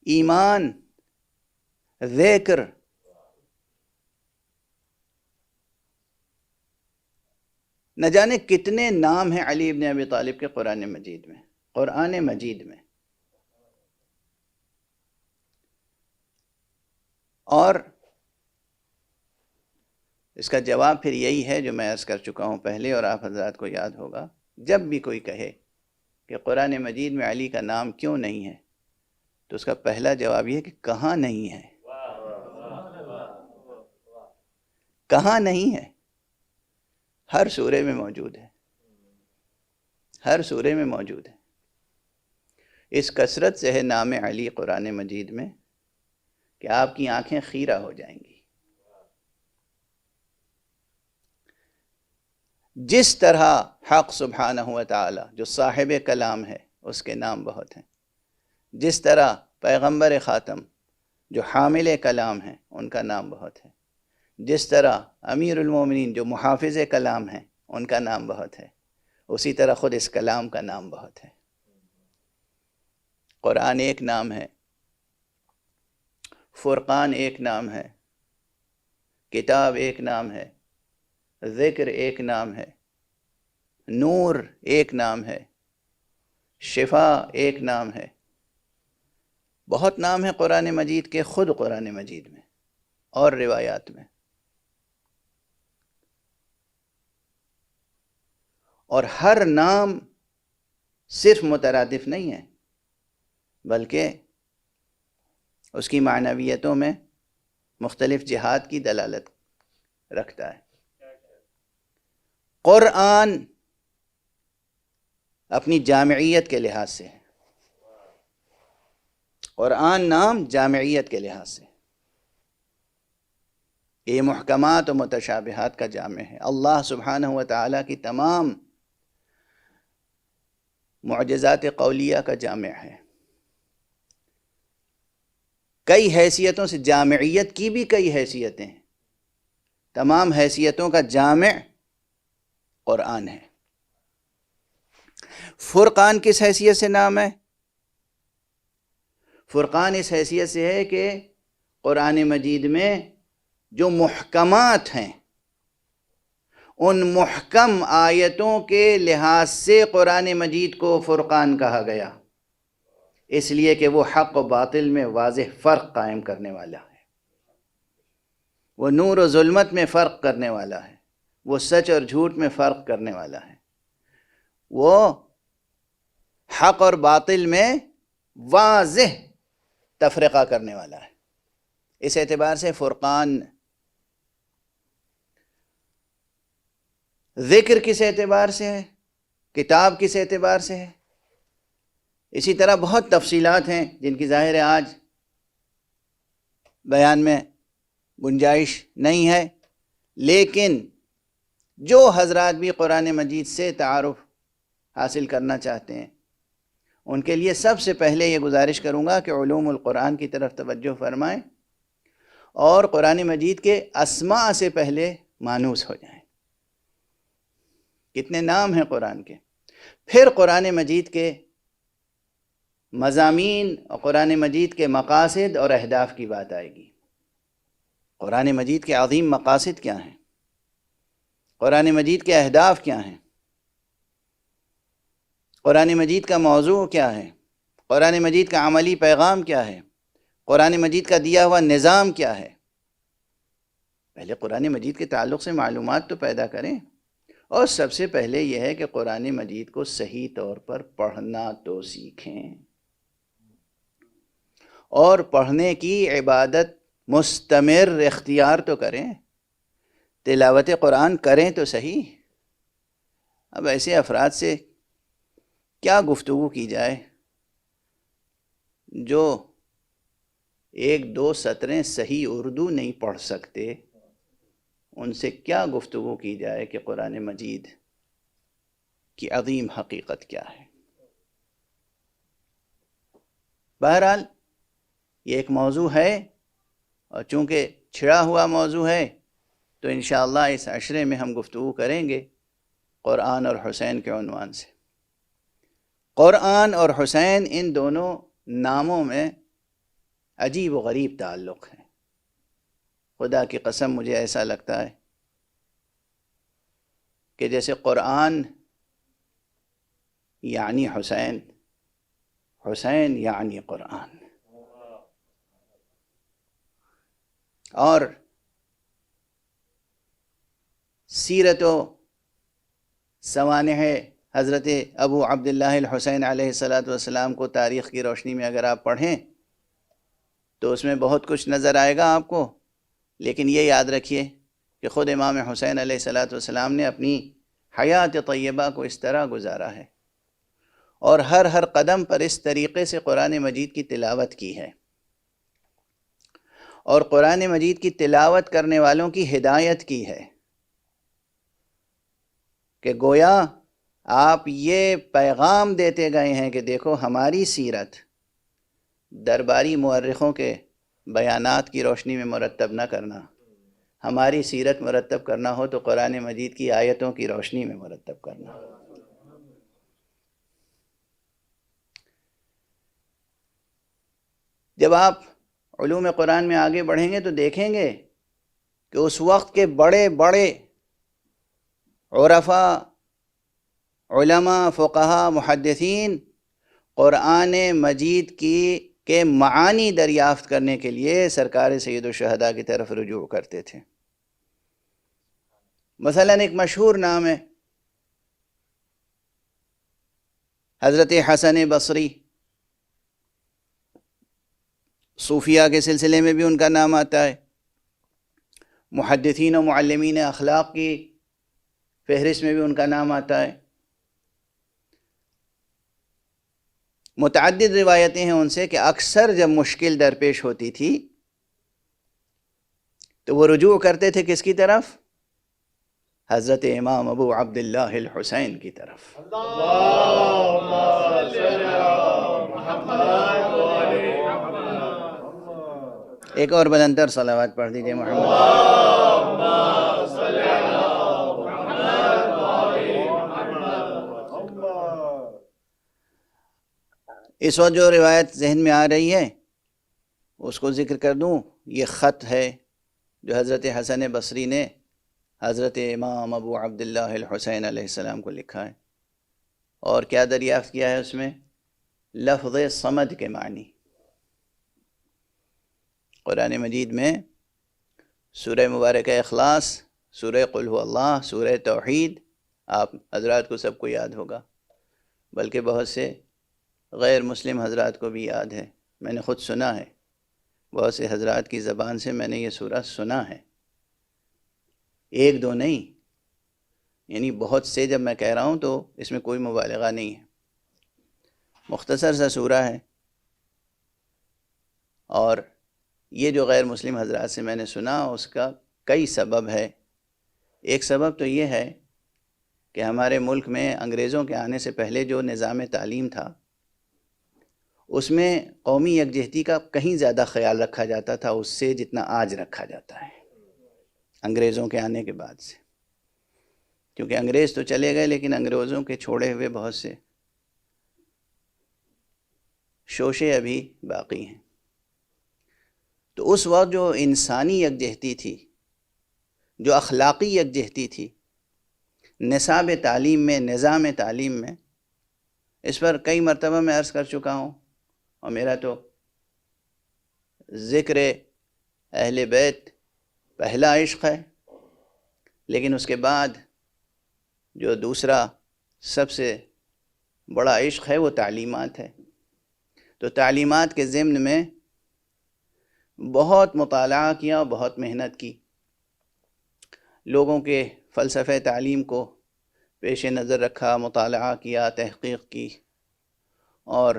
ایمان، ذکر، نہ جانے کتنے نام ہیں علی ابن ابی طالب کے قرآن مجید میں، قرآن مجید میں۔ اور اس کا جواب پھر یہی ہے جو میں عرض کر چکا ہوں پہلے، اور آپ حضرات کو یاد ہوگا، جب بھی کوئی کہے کہ قرآن مجید میں علی کا نام کیوں نہیں ہے، تو اس کا پہلا جواب یہ ہے کہ کہاں نہیں ہے، کہاں نہیں ہے؟ ہر سورے میں موجود ہے، ہر سورے میں موجود ہے۔ اس کثرت سے ہے نام علی قرآن مجید میں کہ آپ کی آنکھیں خیرہ ہو جائیں گی۔ جس طرح حق سبحانہ و تعالی جو صاحب کلام ہے اس کے نام بہت ہیں، جس طرح پیغمبر خاتم جو حامل کلام ہیں ان کا نام بہت ہے، جس طرح امیر المومنین جو محافظ کلام ہیں ان کا نام بہت ہے، اسی طرح خود اس کلام کا نام بہت ہے۔ قرآن ایک نام ہے، فرقان ایک نام ہے، کتاب ایک نام ہے، ذکر ایک نام ہے، نور ایک نام ہے، شفا ایک نام ہے۔ بہت نام ہے قرآن مجید کے، خود قرآن مجید میں اور روایات میں۔ اور ہر نام صرف مترادف نہیں ہے، بلکہ اس کی معنویتوں میں مختلف جہات کی دلالت رکھتا ہے۔ قرآن اپنی جامعیت کے لحاظ سے ہے، قرآن نام جامعیت کے لحاظ سے، یہ محکمات و متشابہات کا جامع ہے، اللہ سبحانہ و تعالیٰ کی تمام معجزات قولیہ کا جامع ہے۔ کئی حیثیتوں سے، جامعیت کی بھی کئی حیثیتیں ہیں، تمام حیثیتوں کا جامع قرآن ہے۔ فرقان کس حیثیت سے نام ہے؟ فرقان اس حیثیت سے ہے کہ قرآن مجید میں جو محکمات ہیں ان محکم آیتوں کے لحاظ سے قرآن مجید کو فرقان کہا گیا، اس لیے کہ وہ حق و باطل میں واضح فرق قائم کرنے والا ہے، وہ نور و ظلمت میں فرق کرنے والا ہے، وہ سچ اور جھوٹ میں فرق کرنے والا ہے، وہ حق اور باطل میں واضح تفرقہ کرنے والا ہے۔ اس اعتبار سے فرقان۔ ذکر کس اعتبار سے ہے؟ کتاب کس اعتبار سے ہے؟ اسی طرح بہت تفصیلات ہیں جن کی ظاہر ہے آج بیان میں گنجائش نہیں ہے، لیکن جو حضرات بھی قرآن مجید سے تعارف حاصل کرنا چاہتے ہیں ان کے لیے سب سے پہلے یہ گزارش کروں گا کہ علوم القرآن کی طرف توجہ فرمائیں اور قرآن مجید کے اسماء سے پہلے مانوس ہو جائیں۔ کتنے نام ہیں قرآن کے، پھر قرآن مجید کے مضامین اور قرآن مجید کے مقاصد اور اہداف کی بات آئے گی۔ قرآن مجید کے عظیم مقاصد کیا ہیں، قرآن مجید کے اہداف کیا ہیں، قرآن مجید کا موضوع کیا ہے، قرآن مجید کا عملی پیغام کیا ہے، قرآن مجید کا دیا ہوا نظام کیا ہے۔ پہلے قرآن مجید کے تعلق سے معلومات تو پیدا کریں، اور سب سے پہلے یہ ہے کہ قرآن مجید کو صحیح طور پر پڑھنا تو سیکھیں، اور پڑھنے کی عبادت مستمر اختیار تو کریں، تلاوت قرآن کریں تو صحیح۔ اب ایسے افراد سے کیا گفتگو کی جائے جو ایک دو سطریں صحیح اردو نہیں پڑھ سکتے، ان سے کیا گفتگو کی جائے کہ قرآن مجید کی عظیم حقیقت کیا ہے۔ بہرحال یہ ایک موضوع ہے، اور چونکہ چھڑا ہوا موضوع ہے تو انشاءاللہ اس عشرے میں ہم گفتگو کریں گے قرآن اور حسین کے عنوان سے۔ قرآن اور حسین ان دونوں ناموں میں عجیب و غریب تعلق ہے۔ خدا کی قسم مجھے ایسا لگتا ہے کہ جیسے قرآن یعنی حسین، حسین یعنی قرآن۔ اور سیرت و سوانح حضرت ابو عبداللہ الحسین علیہ السلام کو تاریخ کی روشنی میں اگر آپ پڑھیں تو اس میں بہت کچھ نظر آئے گا آپ کو، لیکن یہ یاد رکھیے کہ خود امام حسین علیہ السلام نے اپنی حیات طیبہ کو اس طرح گزارا ہے، اور ہر قدم پر اس طریقے سے قرآن مجید کی تلاوت کی ہے، اور قرآن مجید کی تلاوت کرنے والوں کی ہدایت کی ہے کہ گویا آپ یہ پیغام دیتے گئے ہیں کہ دیکھو ہماری سیرت درباری مورخوں کے بیانات کی روشنی میں مرتب نہ کرنا، ہماری سیرت مرتب کرنا ہو تو قرآن مجید کی آیتوں کی روشنی میں مرتب کرنا۔ جب آپ علوم قرآن میں آگے بڑھیں گے تو دیکھیں گے کہ اس وقت کے بڑے بڑے عرفاء، علماء، فقہاء، محدثین قرآن مجید کے معانی دریافت کرنے کے لیے سرکار سید الشہداء کی طرف رجوع کرتے تھے۔ مثلا ایک مشہور نام ہے حضرت حسن بصری، صوفیہ کے سلسلے میں بھی ان کا نام آتا ہے، محدثین و معلمین اخلاق کی فہرست میں بھی ان کا نام آتا ہے۔ متعدد روایتیں ہیں ان سے کہ اکثر جب مشکل درپیش ہوتی تھی تو وہ رجوع کرتے تھے کس کی طرف؟ حضرت امام ابو عبداللہ الحسین کی طرف۔ اللہم صلی علی محمد و علی محمد۔ ایک اور بلندر صلوات پڑھ دیجئے محمد۔ اللہم صلی علی محمد و علی محمد۔ اس وقت جو روایت ذہن میں آ رہی ہے اس کو ذکر کر دوں۔ یہ خط ہے جو حضرت حسن بصری نے حضرت امام ابو عبداللہ الحسین علیہ السلام کو لکھا ہے، اور کیا دریافت کیا ہے اس میں؟ لفظ صمد کے معنی۔ قرآن مجید میں سورہ مبارکہ اخلاص، سورہ قل هو اللہ، سورہ توحید آپ حضرات کو سب کو یاد ہوگا، بلکہ بہت سے غیر مسلم حضرات کو بھی یاد ہے۔ میں نے خود سنا ہے، بہت سے حضرات کی زبان سے میں نے یہ سورہ سنا ہے، ایک دو نہیں، یعنی بہت سے جب میں کہہ رہا ہوں تو اس میں کوئی مبالغہ نہیں ہے۔ مختصر سا سورہ ہے، اور یہ جو غیر مسلم حضرات سے میں نے سنا اس کا کئی سبب ہے۔ ایک سبب تو یہ ہے کہ ہمارے ملک میں انگریزوں کے آنے سے پہلے جو نظام تعلیم تھا اس میں قومی یکجہتی کا کہیں زیادہ خیال رکھا جاتا تھا اس سے جتنا آج رکھا جاتا ہے انگریزوں کے آنے کے بعد سے، کیونکہ انگریز تو چلے گئے لیکن انگریزوں کے چھوڑے ہوئے بہت سے شوشے ابھی باقی ہیں۔ تو اس وقت جو انسانی یکجہتی تھی، جو اخلاقی یکجہتی تھی نصاب تعلیم میں، نظام تعلیم میں، اس پر کئی مرتبہ میں عرض کر چکا ہوں، اور میرا تو ذکر اہل بیت پہلا عشق ہے، لیکن اس کے بعد جو دوسرا سب سے بڑا عشق ہے وہ تعلیمات ہے۔ تو تعلیمات کے ضمن میں بہت مطالعہ کیا، بہت محنت کی، لوگوں کے فلسفہ تعلیم کو پیش نظر رکھا، مطالعہ کیا، تحقیق کی، اور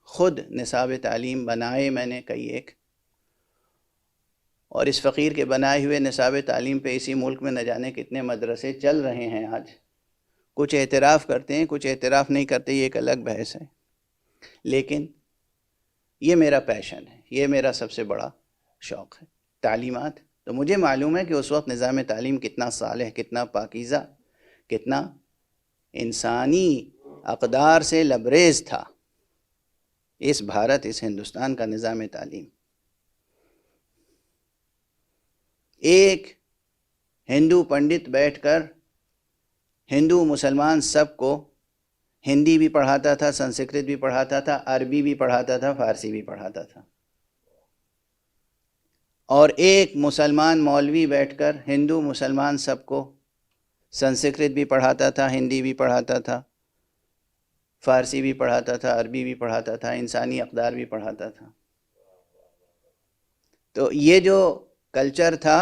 خود نصاب تعلیم بنائے میں نے کئی ایک، اور اس فقیر کے بنائے ہوئے نصاب تعلیم پہ اسی ملک میں نہ جانے کتنے مدرسے چل رہے ہیں آج۔ کچھ اعتراف کرتے ہیں، کچھ اعتراف نہیں کرتے، یہ ایک الگ بحث ہے، لیکن یہ میرا پیشن ہے، یہ میرا سب سے بڑا شوق ہے، تعلیمات۔ تو مجھے معلوم ہے کہ اس وقت نظام تعلیم کتنا صالح، کتنا پاکیزہ، کتنا انسانی اقدار سے لبریز تھا اس بھارت، اس ہندوستان کا نظام تعلیم۔ ایک ہندو پنڈت بیٹھ کر ہندو مسلمان سب کو ہندی بھی پڑھاتا تھا، سنسکرت بھی پڑھاتا تھا، عربی بھی پڑھاتا تھا، فارسی بھی پڑھاتا تھا، اور ایک مسلمان مولوی بیٹھ کر ہندو مسلمان سب کو سنسکرت بھی پڑھاتا تھا، ہندی بھی پڑھاتا تھا، فارسی بھی پڑھاتا تھا، عربی بھی پڑھاتا تھا، انسانی اقدار بھی پڑھاتا تھا۔ تو یہ جو کلچر تھا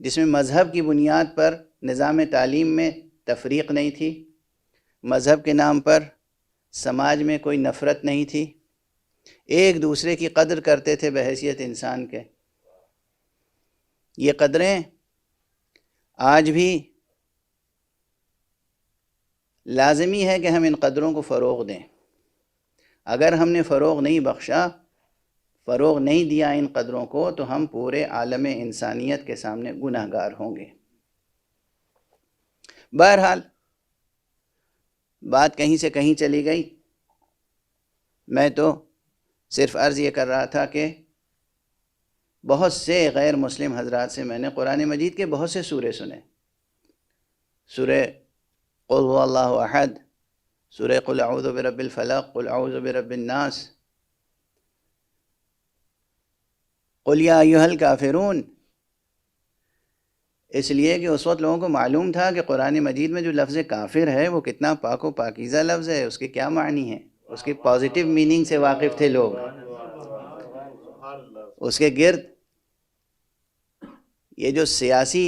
جس میں مذہب کی بنیاد پر نظام تعلیم میں تفریق نہیں تھی، مذہب کے نام پر سماج میں کوئی نفرت نہیں تھی، ایک دوسرے کی قدر کرتے تھے بحیثیت انسان کے، یہ قدریں آج بھی لازمی ہے کہ ہم ان قدروں کو فروغ دیں۔ اگر ہم نے فروغ نہیں بخشا، فروغ نہیں دیا ان قدروں کو، تو ہم پورے عالم انسانیت کے سامنے گناہ گار ہوں گے۔ بہرحال بات کہیں سے کہیں چلی گئی، میں تو صرف عرض یہ کر رہا تھا کہ بہت سے غیر مسلم حضرات سے میں نے قرآن مجید کے بہت سے سورے سنے، سورہ قل هو اللہ احد، سورہ قل اعوذ برب الفلق، قل اعوذ برب الناس، قل یا ایھا الکافرون، اس لیے کہ اس وقت لوگوں کو معلوم تھا کہ قرآن مجید میں جو لفظ کافر ہے وہ کتنا پاک و پاکیزہ لفظ ہے، اس کے کیا معنی ہیں، اس کے پازیٹیو میننگ سے واقف تھے لوگ، اس کے گرد یہ جو سیاسی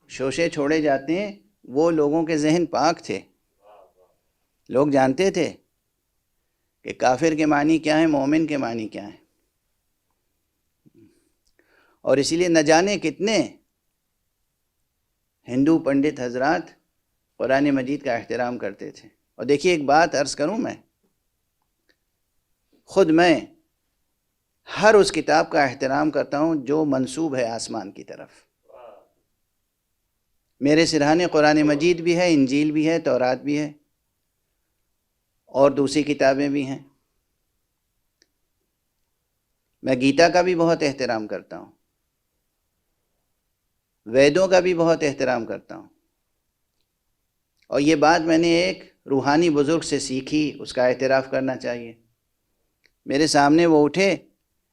شوشے چھوڑے جاتے ہیں وہ لوگوں کے ذہن پاک تھے، لوگ جانتے تھے کہ کافر کے معنی کیا ہیں، مومن کے معنی کیا ہیں، اور اسی لیے نہ جانے کتنے ہندو پنڈت حضرات قرآن مجید کا احترام کرتے تھے۔ اور دیکھیے ایک بات عرض کروں، میں خود میں ہر اس کتاب کا احترام کرتا ہوں جو منسوب ہے آسمان کی طرف۔ میرے سرہانے قرآن مجید بھی ہے، انجیل بھی ہے، تورات بھی ہے، اور دوسری کتابیں بھی ہیں۔ میں گیتا کا بھی بہت احترام کرتا ہوں، ویدوں کا بھی بہت احترام کرتا ہوں، اور یہ بات میں نے ایک روحانی بزرگ سے سیکھی، اس کا اعتراف کرنا چاہیے۔ میرے سامنے وہ اٹھے،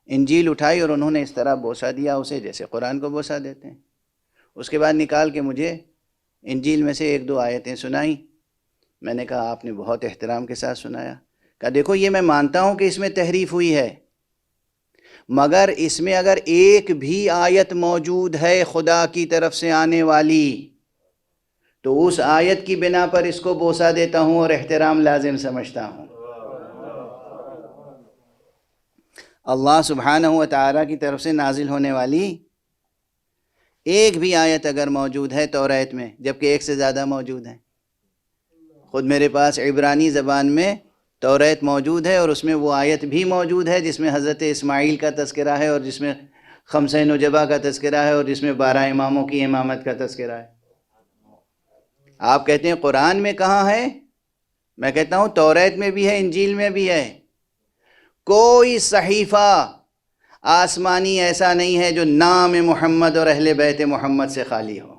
انجیل اٹھائی اور انہوں نے اس طرح بوسہ دیا اسے جیسے قرآن کو بوسہ دیتے ہیں، اس کے بعد نکال کے مجھے انجیل میں سے ایک دو آیتیں سنائیں۔ میں نے کہا آپ نے بہت احترام کے ساتھ سنایا، کہا دیکھو یہ میں مانتا ہوں کہ اس میں تحریف ہوئی ہے، مگر اس میں اگر ایک بھی آیت موجود ہے خدا کی طرف سے آنے والی تو اس آیت کی بنا پر اس کو بوسہ دیتا ہوں اور احترام لازم سمجھتا ہوں۔ اللہ سبحانہ و تعالیٰ کی طرف سے نازل ہونے والی ایک بھی آیت اگر موجود ہے توریت میں، جبکہ ایک سے زیادہ موجود ہیں، خود میرے پاس عبرانی زبان میں توریت موجود ہے، اور اس میں وہ آیت بھی موجود ہے جس میں حضرت اسماعیل کا تذکرہ ہے، اور جس میں خمسہ نجبہ کا تذکرہ ہے، اور جس میں 12 اماموں کی امامت کا تذکرہ ہے۔ آپ کہتے ہیں قرآن میں کہاں ہے؟ میں کہتا ہوں توریت میں بھی ہے، انجیل میں بھی ہے۔ کوئی صحیفہ آسمانی ایسا نہیں ہے جو نام محمد اور اہل بیت محمد سے خالی ہو۔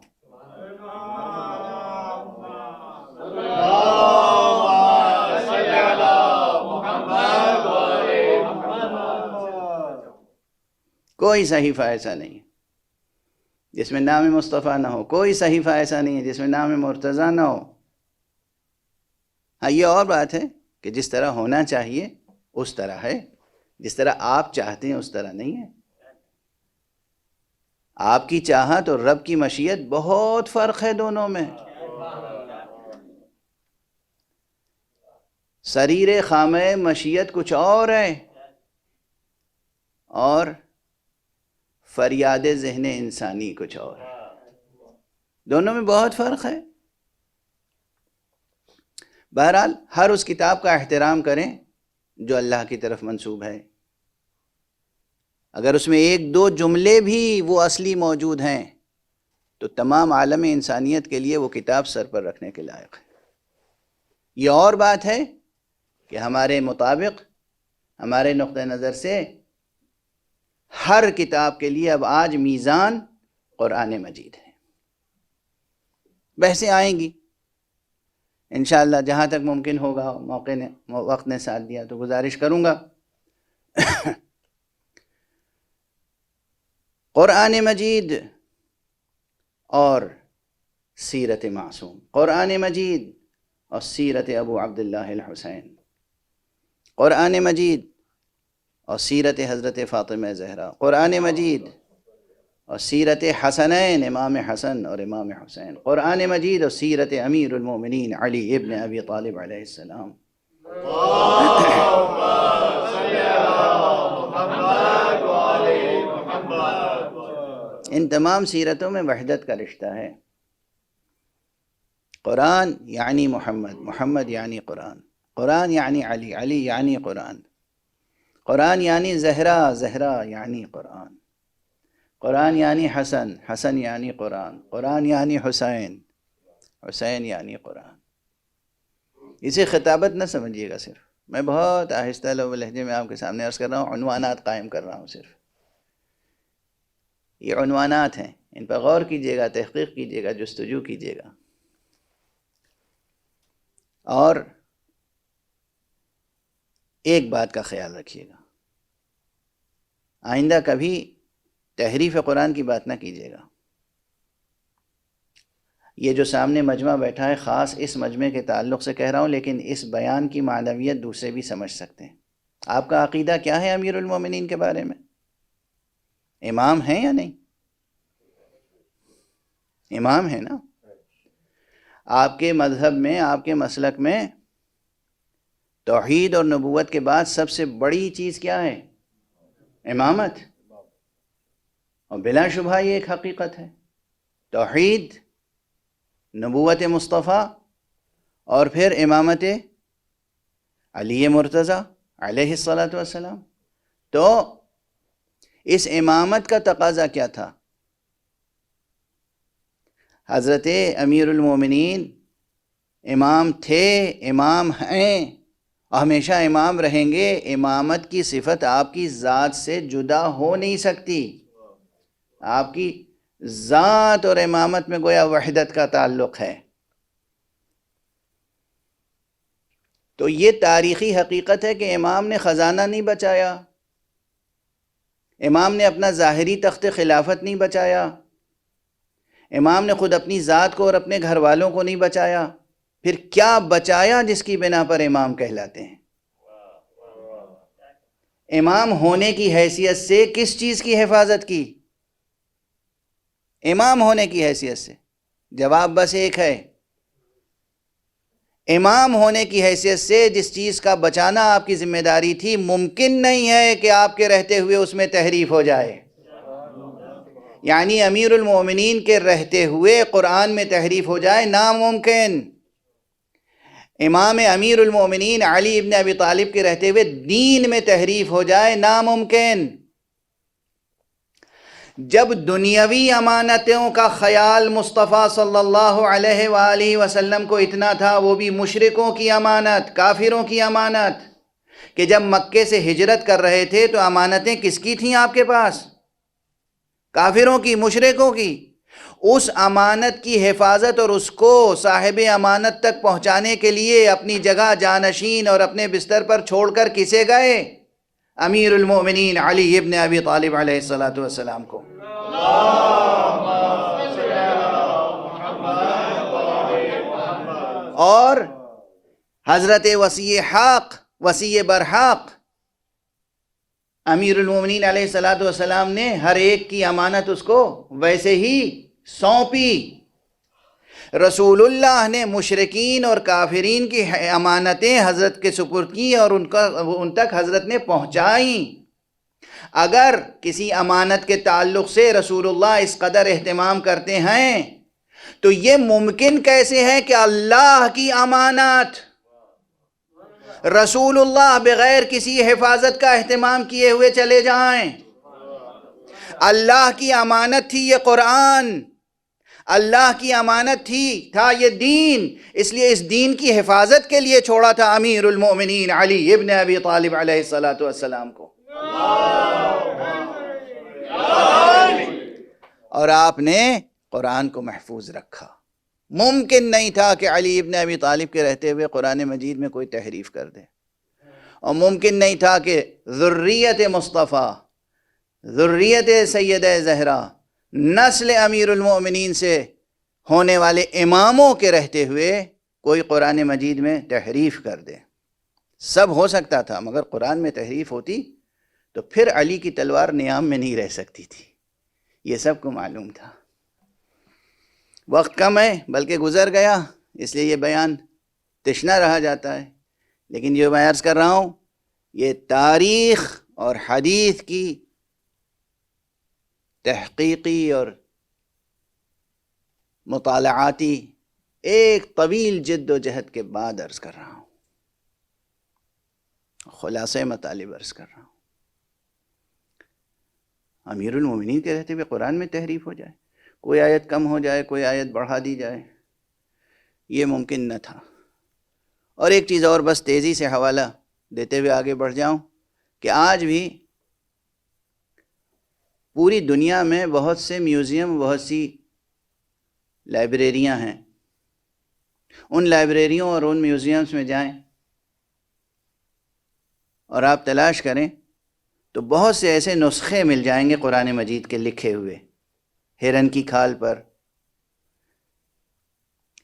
کوئی صحیفہ ایسا نہیں ہے جس میں نام مصطفیٰ نہ ہو، کوئی صحیفہ ایسا نہیں ہے جس میں نام مرتضیٰ نہ ہو۔ ہاں، یہ اور بات ہے کہ جس طرح ہونا چاہیے اس طرح ہے، جس طرح آپ چاہتے ہیں اس طرح نہیں ہے۔ آپ کی چاہت اور رب کی مشیت بہت فرق ہے دونوں میں۔ سریر خامہ مشیت کچھ اور ہے، اور فریاد ذہن انسانی کچھ اور ہے، دونوں میں بہت فرق ہے۔ بہرحال ہر اس کتاب کا احترام کریں جو اللہ کی طرف منسوب ہے۔ اگر اس میں ایک دو جملے بھی وہ اصلی موجود ہیں تو تمام عالم انسانیت کے لیے وہ کتاب سر پر رکھنے کے لائق ہے۔ یہ اور بات ہے کہ ہمارے مطابق، ہمارے نقطہ نظر سے، ہر کتاب کے لیے اب آج میزان قرآن مجید ہے۔ بحثیں آئیں گی انشاءاللہ، جہاں تک ممکن ہوگا، وقت نے ساتھ دیا تو گزارش کروں گا۔ قرآن مجید اور سیرت معصوم، قرآن مجید اور سیرت ابو عبداللہ الحسین، قرآن مجید اور سیرت حضرت فاطمہ زہرا، قرآن مجید اور سیرت حسنین، امام حسن اور امام حسین، قرآن مجید اور سیرت امیر المومنین علی ابن ابی طالب علیہ السلام۔ ان تمام سیرتوں میں وحدت کا رشتہ ہے۔ قرآن یعنی محمد، محمد یعنی قرآن، قرآن یعنی علی، علی یعنی قرآن، قرآن یعنی زہرا، زہرا یعنی قرآن، قرآن یعنی حسن، حسن یعنی قرآن، قرآن یعنی حسین، حسین یعنی قرآن۔ اسے خطابت نہ سمجھیے گا، صرف میں بہت آہستہ لہجے میں آپ کے سامنے عرض کر رہا ہوں، عنوانات قائم کر رہا ہوں صرف۔ یہ عنوانات ہیں، ان پر غور کیجیے گا، تحقیق کیجیے گا، جستجو کیجیے گا، اور ایک بات کا خیال رکھیے گا، آئندہ کبھی تحریف قرآن کی بات نہ کیجیے گا۔ یہ جو سامنے مجمع بیٹھا ہے خاص اس مجمع کے تعلق سے کہہ رہا ہوں، لیکن اس بیان کی معنویت دوسرے بھی سمجھ سکتے ہیں۔ آپ کا عقیدہ کیا ہے امیر المومنین کے بارے میں؟ امام ہیں یا نہیں؟ امام ہیں نا۔ آپ کے مذہب میں، آپ کے مسلک میں توحید اور نبوت کے بعد سب سے بڑی چیز کیا ہے؟ امامت۔ اور بلا شبہ یہ ایک حقیقت ہے، توحید، نبوت مصطفیٰ، اور پھر امامت علی مرتضیٰ علیہ الصلاۃ والسلام۔ تو اس امامت کا تقاضا کیا تھا؟ حضرت امیر المومنین امام تھے، امام ہیں، اور ہمیشہ امام رہیں گے۔ امامت کی صفت آپ کی ذات سے جدا ہو نہیں سکتی۔ آپ کی ذات اور امامت میں گویا وحدت کا تعلق ہے۔ تو یہ تاریخی حقیقت ہے کہ امام نے خزانہ نہیں بچایا، امام نے اپنا ظاہری تخت خلافت نہیں بچایا، امام نے خود اپنی ذات کو اور اپنے گھر والوں کو نہیں بچایا، پھر کیا بچایا جس کی بنا پر امام کہلاتے ہیں؟ امام ہونے کی حیثیت سے کس چیز کی حفاظت کی؟ امام ہونے کی حیثیت سے جواب بس ایک ہے، امام ہونے کی حیثیت سے جس چیز کا بچانا آپ کی ذمہ داری تھی، ممکن نہیں ہے کہ آپ کے رہتے ہوئے اس میں تحریف ہو جائے۔ یعنی امیر المومنین کے رہتے ہوئے قرآن میں تحریف ہو جائے ناممکن۔ امام امیر المومنین علی ابن ابی طالب کے رہتے ہوئے دین میں تحریف ہو جائے ناممکن۔ جب دنیاوی امانتوں کا خیال مصطفیٰ صلی اللہ علیہ وآلہ وسلم کو اتنا تھا، وہ بھی مشرکوں کی امانت، کافروں کی امانت، کہ جب مکے سے ہجرت کر رہے تھے تو امانتیں کس کی تھیں آپ کے پاس؟ کافروں کی، مشرکوں کی۔ اس امانت کی حفاظت اور اس کو صاحب امانت تک پہنچانے کے لیے اپنی جگہ جانشین اور اپنے بستر پر چھوڑ کر کسے گئے؟ امیر المومنین علی ابن ابی طالب علیہ السلام کو۔ اور حضرت وصی حق، وصی برحق امیر المومنین علیہ السلام نے ہر ایک کی امانت اس کو ویسے ہی سونپی۔ رسول اللہ نے مشرکین اور کافرین کی امانتیں حضرت کے سپرد کی اور ان تک حضرت نے پہنچائیں۔ اگر کسی امانت کے تعلق سے رسول اللہ اس قدر اہتمام کرتے ہیں تو یہ ممکن کیسے ہے کہ اللہ کی امانت رسول اللہ بغیر کسی حفاظت کا اہتمام کیے ہوئے چلے جائیں؟ اللہ کی امانت تھی یہ قرآن، اللہ کی امانت تھا یہ دین، اس لیے اس دین کی حفاظت کے لیے چھوڑا تھا امیر المومنین علی ابن ابی طالب علیہ السلام کو۔ اور آپ نے قرآن کو محفوظ رکھا۔ ممکن نہیں تھا کہ علی ابن ابی طالب کے رہتے ہوئے قرآن مجید میں کوئی تحریف کر دے، اور ممکن نہیں تھا کہ ذریت مصطفیٰ، ذریت سیدہ زہرا، نسل امیر المؤمنین سے ہونے والے اماموں کے رہتے ہوئے کوئی قرآن مجید میں تحریف کر دے۔ سب ہو سکتا تھا، مگر قرآن میں تحریف ہوتی تو پھر علی کی تلوار نیام میں نہیں رہ سکتی تھی، یہ سب کو معلوم تھا۔ وقت کم ہے بلکہ گزر گیا، اس لیے یہ بیان تشنا رہا جاتا ہے، لیکن جو میں عرض کر رہا ہوں یہ تاریخ اور حدیث کی تحقیقی اور مطالعاتی ایک طویل جد و جہد کے بعد عرض کر رہا ہوں، خلاصہ مطالب عرض کر رہا ہوں۔ امیر المومنین کے رہتے ہوئے قرآن میں تحریف ہو جائے، کوئی آیت کم ہو جائے، کوئی آیت بڑھا دی جائے، یہ ممکن نہ تھا۔ اور ایک چیز اور بس تیزی سے حوالہ دیتے ہوئے آگے بڑھ جاؤں کہ آج بھی پوری دنیا میں بہت سے میوزیم، بہت سی لائبریریاں ہیں۔ ان لائبریریوں اور ان میوزیمز میں جائیں اور آپ تلاش کریں تو بہت سے ایسے نسخے مل جائیں گے قرآن مجید کے لکھے ہوئے، ہرن کی کھال پر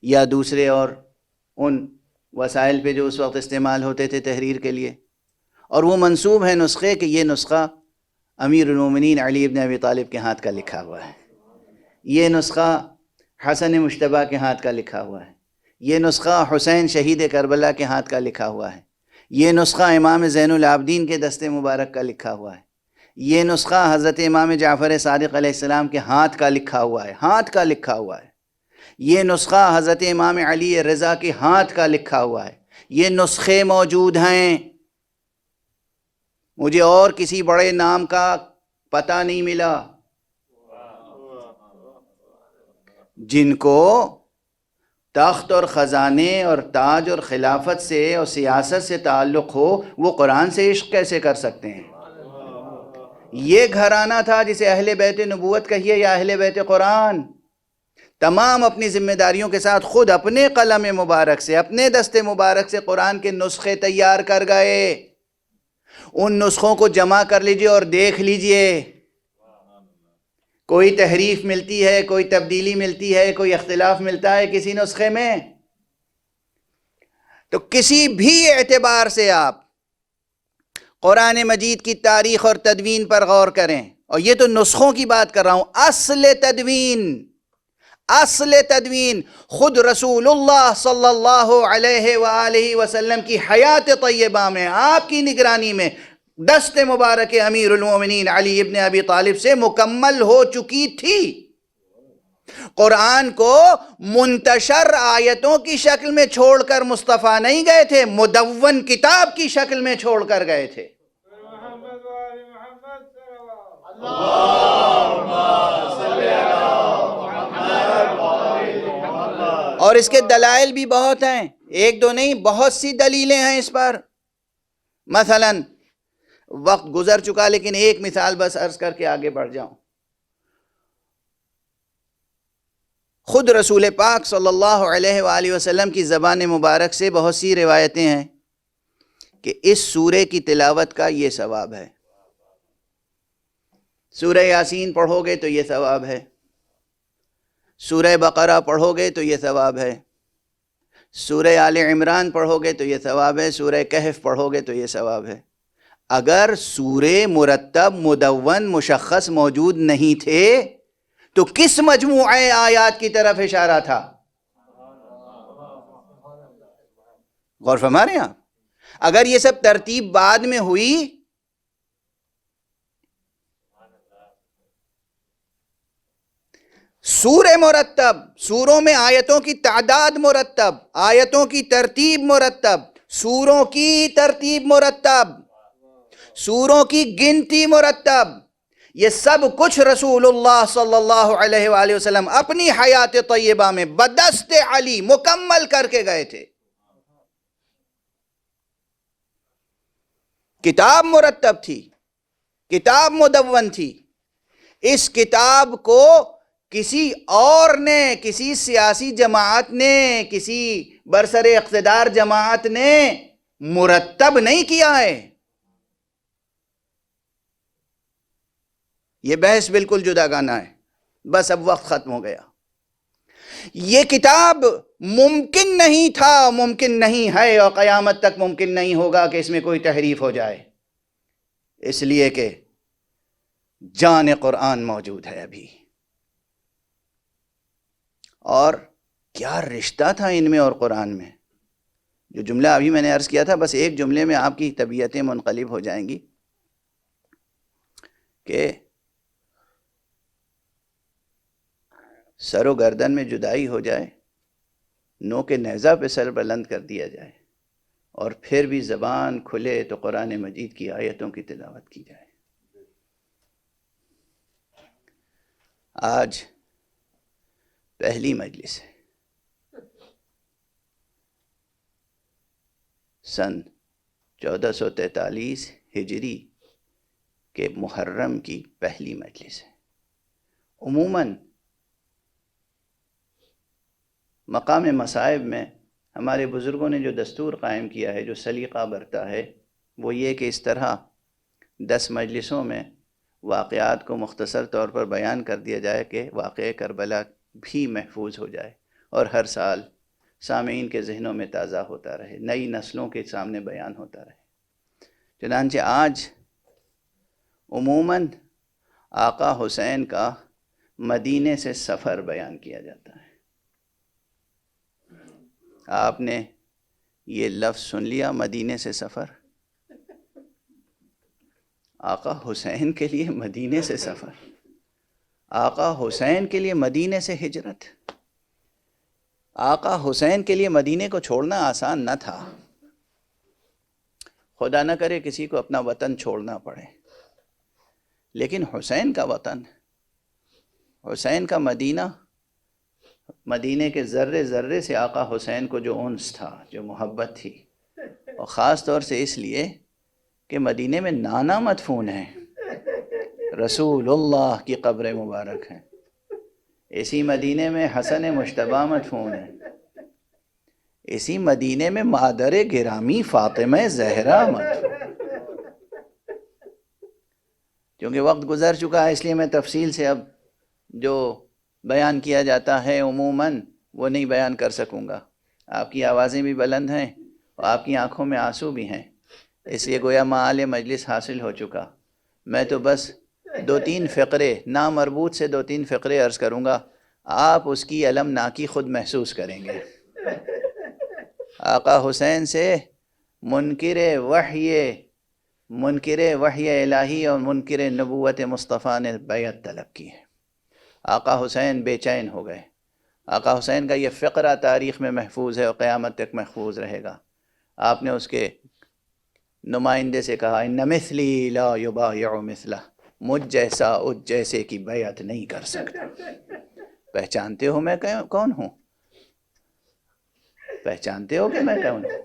یا دوسرے اور ان وسائل پہ جو اس وقت استعمال ہوتے تھے تحریر کے لیے، اور وہ منسوب ہے نسخے کہ یہ نسخہ امیر المومنین علی ابن ابی طالب کے ہاتھ کا لکھا ہوا ہے، یہ نسخہ حسن مجتبیٰ کے ہاتھ کا لکھا ہوا ہے، یہ نسخہ حسین شہید کربلا کے ہاتھ کا لکھا ہوا ہے، یہ نسخہ امام زین العابدین کے دست مبارک کا لکھا ہوا ہے، یہ نسخہ حضرت امام جعفر صادق علیہ السلام کے ہاتھ کا لکھا ہوا ہے، ہاتھ کا لکھا ہوا ہے، یہ نسخہ حضرت امام علی رضا کے ہاتھ کا لکھا ہوا ہے۔ یہ نسخے موجود ہیں، مجھے اور کسی بڑے نام کا پتہ نہیں ملا جن کو تخت اور خزانے اور تاج اور خلافت سے اور سیاست سے تعلق ہو، وہ قرآن سے عشق کیسے کر سکتے ہیں؟ یہ گھرانہ تھا جسے اہل بیت نبوت کہیے یا اہل بیت قرآن، تمام اپنی ذمہ داریوں کے ساتھ خود اپنے قلم مبارک سے، اپنے دست مبارک سے قرآن کے نسخے تیار کر گئے۔ ان نسخوں کو جمع کر لیجئے اور دیکھ لیجئے، کوئی تحریف ملتی ہے، کوئی تبدیلی ملتی ہے، کوئی اختلاف ملتا ہے کسی نسخے میں، تو کسی بھی اعتبار سے آپ قرآن مجید کی تاریخ اور تدوین پر غور کریں، اور یہ تو نسخوں کی بات کر رہا ہوں، اصل تدوین، اصل تدوین خود رسول اللہ صلی اللہ علیہ وآلہ وسلم کی حیات طیبہ میں، آپ کی نگرانی میں، دست مبارک امیر المومنین علی ابن ابی طالب سے مکمل ہو چکی تھی۔ قرآن کو منتشر آیتوں کی شکل میں چھوڑ کر مصطفیٰ نہیں گئے تھے، مدون کتاب کی شکل میں چھوڑ کر گئے تھے۔ اور اس کے دلائل بھی بہت ہیں، ایک دو نہیں، بہت سی دلیلیں ہیں اس پر۔ مثلا وقت گزر چکا لیکن ایک مثال بس عرض کر کے آگے بڑھ جاؤں۔ خود رسول پاک صلی اللہ علیہ وآلہ وسلم کی زبان مبارک سے بہت سی روایتیں ہیں کہ اس سورے کی تلاوت کا یہ ثواب ہے، سورہ یاسین پڑھو گے تو یہ ثواب ہے، سورہ بقرہ پڑھو گے تو یہ ثواب ہے، سورہ آل عمران پڑھو گے تو یہ ثواب ہے، سورہ کہف پڑھو گے تو یہ ثواب ہے۔ اگر سورے مرتب مدون مشخص موجود نہیں تھے تو کس مجموعہ آیات کی طرف اشارہ تھا؟ غور فرما رہے ہیں آپ؟ اگر یہ سب ترتیب بعد میں ہوئی سورے مرتب، سوروں میں آیتوں کی تعداد مرتب، آیتوں کی ترتیب مرتب، سوروں کی ترتیب مرتب، سوروں کی گنتی مرتب، یہ سب کچھ رسول اللہ صلی اللہ علیہ وآلہ وسلم اپنی حیات طیبہ میں بدست علی مکمل کر کے گئے تھے۔ کتاب مرتب تھی، کتاب مدون تھی۔ اس کتاب کو کسی اور نے، کسی سیاسی جماعت نے، کسی برسر اقتدار جماعت نے مرتب نہیں کیا ہے۔ یہ بحث بالکل جداگانہ ہے، بس اب وقت ختم ہو گیا۔ یہ کتاب ممکن نہیں تھا، ممکن نہیں ہے، اور قیامت تک ممکن نہیں ہوگا کہ اس میں کوئی تحریف ہو جائے، اس لیے کہ جان قرآن موجود ہے ابھی۔ اور کیا رشتہ تھا ان میں اور قرآن میں؟ جو جملہ ابھی میں نے عرض کیا تھا، بس ایک جملے میں آپ کی طبیعتیں منقلب ہو جائیں گی کہ سر و گردن میں جدائی ہو جائے، نو کے نیزہ پہ سر بلند کر دیا جائے، اور پھر بھی زبان کھلے تو قرآن مجید کی آیتوں کی تلاوت کی جائے۔ آج پہلی مجلس ہے، سن 1443 ہجری کے محرم کی پہلی مجلس ہے۔ عموماً مقام مصائب میں ہمارے بزرگوں نے جو دستور قائم کیا ہے، جو سلیقہ برتا ہے، وہ یہ کہ اس طرح 10 مجلسوں میں واقعات کو مختصر طور پر بیان کر دیا جائے کہ واقعہ کربلا بھی محفوظ ہو جائے اور ہر سال سامعین کے ذہنوں میں تازہ ہوتا رہے، نئی نسلوں کے سامنے بیان ہوتا رہے۔ چنانچہ آج عموماً آقا حسین کا مدینے سے سفر بیان کیا جاتا ہے۔ آپ نے یہ لفظ سن لیا، مدینے سے سفر؟ آقا حسین کے لیے مدینے سے سفر، آقا حسین کے لیے مدینے سے ہجرت، آقا حسین کے لیے مدینے کو چھوڑنا آسان نہ تھا۔ خدا نہ کرے کسی کو اپنا وطن چھوڑنا پڑے، لیکن حسین کا وطن، حسین کا مدینہ، مدینے کے ذرے ذرے سے آقا حسین کو جو انس تھا، جو محبت تھی، اور خاص طور سے اس لیے کہ مدینے میں نانا مدفون ہے، رسول اللہ کی قبر مبارک ہے، اسی مدینے میں حسن مجتبیٰ مدفون ہے، اسی مدینے میں مادر گرامی فاطمہ زہرا مدفون۔ کیونکہ وقت گزر چکا ہے اس لیے میں تفصیل سے اب جو بیان کیا جاتا ہے عموماً وہ نہیں بیان کر سکوں گا۔ آپ کی آوازیں بھی بلند ہیں اور آپ کی آنکھوں میں آنسو بھی ہیں، اس لیے گویا معال مجلس حاصل ہو چکا۔ میں تو بس 2-3 فقرے نامربوط سے 2-3 فقرے عرض کروں گا، آپ اس کی المناکی خود محسوس کریں گے۔ آقا حسین سے منکر وحی الہی اور منکر نبوت مصطفیٰ نے بیعت طلب کی ہے۔ آقا حسین بے چین ہو گئے۔ آقا حسین کا یہ فقرہ تاریخ میں محفوظ ہے اور قیامت تک محفوظ رہے گا۔ آپ نے اس کے نمائندے سے کہا ان مثلی لا یبایع مثلہ، مجھ جیسا اس جیسے کی بیعت نہیں کر سکتا۔ پہچانتے ہو میں کون ہوں؟ پہچانتے ہو کہ میں کون ہوں؟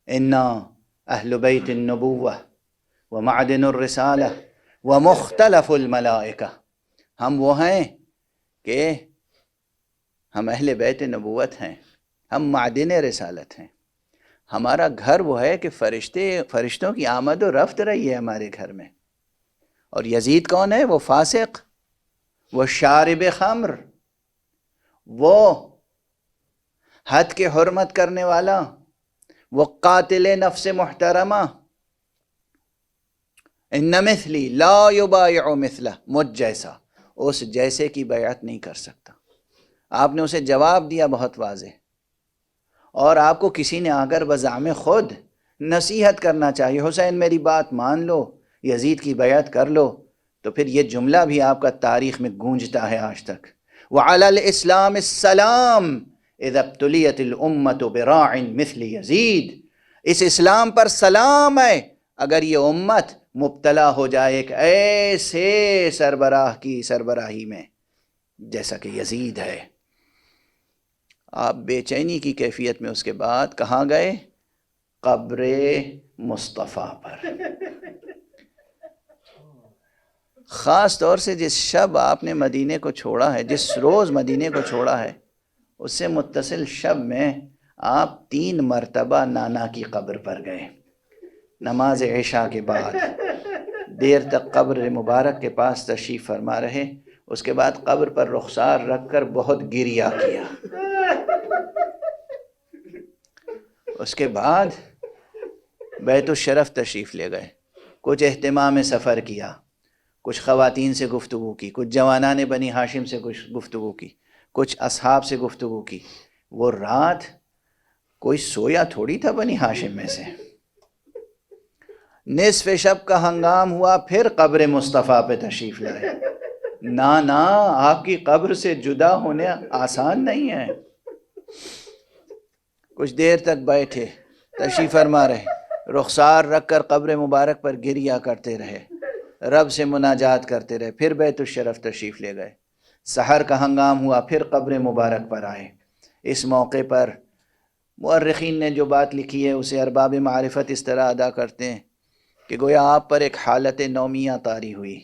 انا اہل بیت النبوہ ومعدن الرسالہ ومختلف الملائکہ، ہم وہ ہیں کہ ہم اہل بیت نبوت ہیں، ہم معدن رسالت ہیں۔ ہمارا گھر وہ ہے کہ فرشتوں کی آمد و رفت رہی ہے ہمارے گھر میں۔ اور یزید کون ہے؟ وہ فاسق، وہ شارب خمر، وہ حد کے حرمت کرنے والا، وہ قاتل نفس محترمہ۔ ان مثلی لا یبایع مثلہ، مجھ جیسا اس جیسے کی بیعت نہیں کر سکتا۔ آپ نے اسے جواب دیا بہت واضح، اور آپ کو کسی نے آ کر بزعم خود نصیحت کرنا چاہیے، حسین میری بات مان لو، یزید کی بیعت کر لو، تو پھر یہ جملہ بھی آپ کا تاریخ میں گونجتا ہے آج تک۔ وعلی الاسلام السلام اذا ابتلیت الامت براع مثل یزید، اس اسلام پر سلام ہے اگر یہ امت مبتلا ہو جائے ایک ایسے سربراہ کی سربراہی میں جیسا کہ یزید ہے۔ آپ بے چینی کی کیفیت میں اس کے بعد کہاں گئے؟ قبر مصطفیٰ پر۔ خاص طور سے جس شب آپ نے مدینے کو چھوڑا ہے، جس روز مدینے کو چھوڑا ہے، اس سے متصل شب میں آپ 3 مرتبہ نانا کی قبر پر گئے۔ نماز عشاء کے بعد دیر تک قبر مبارک کے پاس تشریف فرما رہے، اس کے بعد قبر پر رخسار رکھ کر بہت گریہ کیا۔ اس کے بعد بیت الشرف تشریف لے گئے، کچھ اہتمام سفر کیا، کچھ خواتین سے گفتگو کی، کچھ جوانان بنی ہاشم سے کچھ گفتگو کی، کچھ اصحاب سے گفتگو کی۔ وہ رات کوئی سویا تھوڑی تھا بنی ہاشم میں سے۔ نصف شب کا ہنگام ہوا، پھر قبر مصطفیٰ پہ تشریف لائے۔ نا آپ کی قبر سے جدا ہونے آسان نہیں ہے۔ کچھ دیر تک بیٹھے، تشریف فرما رہے، رخسار رکھ کر قبر مبارک پر گریہ کرتے رہے، رب سے مناجات کرتے رہے، پھر بیت الشرف تشریف لے گئے۔ سحر کا ہنگام ہوا، پھر قبر مبارک پر آئے۔ اس موقع پر مورخین نے جو بات لکھی ہے اسے ارباب معرفت اس طرح ادا کرتے ہیں کہ گویا آپ پر ایک حالت نومیہ طاری ہوئی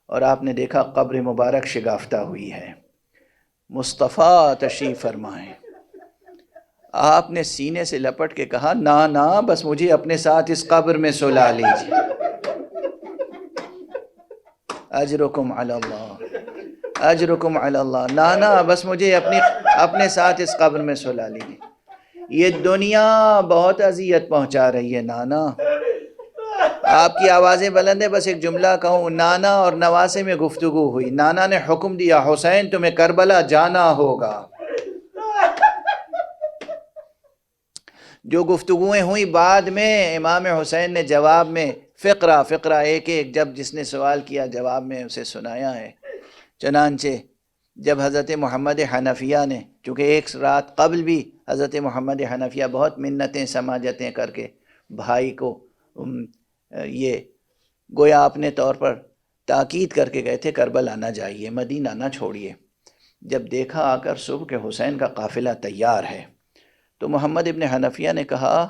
اور آپ نے دیکھا قبر مبارک شگافتہ ہوئی ہے۔ مصطفیٰ تشریف فرمائیں۔ آپ نے سینے سے لپٹ کے کہا نا بس مجھے اپنے ساتھ اس قبر میں سلا لیجیے، اجرکم علی اللہ، اجرکم علی اللہ، نا بس مجھے اپنے ساتھ اس قبر میں سلا لیجیے، یہ دنیا بہت اذیت پہنچا رہی ہے نانا۔ آپ کی آوازیں بلند ہیں، بس ایک جملہ کہوں، نانا اور نواسے میں گفتگو ہوئی، نانا نے حکم دیا حسین تمہیں کربلا جانا ہوگا۔ جو گفتگویں ہوئی بعد میں امام حسین نے جواب میں فقرہ ایک جب جس نے سوال کیا جواب میں اسے سنایا ہے۔ چنانچہ جب حضرت محمد حنفیہ نے، چونکہ ایک رات قبل بھی حضرت محمد حنفیہ بہت منتیں سماجتیں کر کے بھائی کو یہ گویا اپنے طور پر تاکید کر کے گئے تھے کربلا نہ جائیے، مدینہ نہ چھوڑیے، جب دیکھا آ کر صبح کہ حسین کا قافلہ تیار ہے تو محمد ابن حنفیہ نے کہا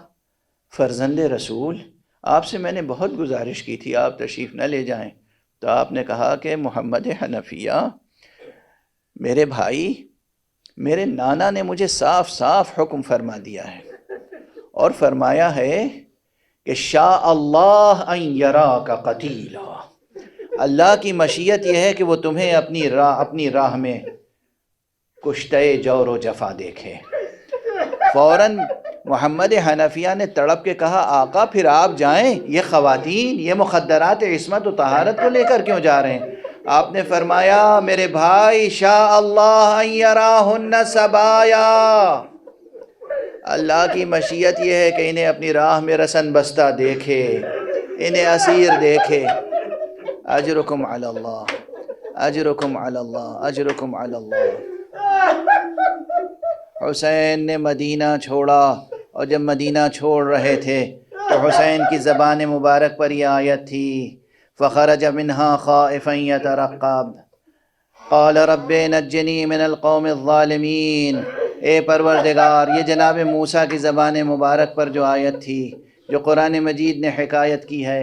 فرزند رسول آپ سے میں نے بہت گزارش کی تھی آپ تشریف نہ لے جائیں، تو آپ نے کہا کہ محمد حنفیہ میرے بھائی، میرے نانا نے مجھے صاف صاف حکم فرما دیا ہے اور فرمایا ہے کہ شاء اللہ ان یراک قتیلا، اللہ کی مشیت یہ ہے کہ وہ تمہیں اپنی راہ میں کشتہ جور و جفا دیکھے۔ فوراً محمد حنفیہ نے تڑپ کے کہا آقا پھر آپ جائیں، یہ خواتین یہ مخدرات عصمت و طہارت کو لے کر کیوں جا رہے ہیں؟ آپ نے فرمایا میرے بھائی شاء اللہ ان یراہن سبایا، اللہ کی مشیت یہ ہے کہ انہیں اپنی راہ میں رسن بستہ دیکھے، انہیں اسیر دیکھے۔ اجرکم علی اللہ، اجرکم علی اللہ، اجرکم علی اللہ۔ حسین نے مدینہ چھوڑا، اور جب مدینہ چھوڑ رہے تھے تو حسین کی زبان مبارک پر یہ آیت تھی، فخرج منها خائفا يترقب قال رب نجنی من القوم الظالمین۔ اے پروردگار، یہ جناب موسیٰ کی زبان مبارک پر جو آیت تھی، جو قرآن مجید نے حکایت کی ہے،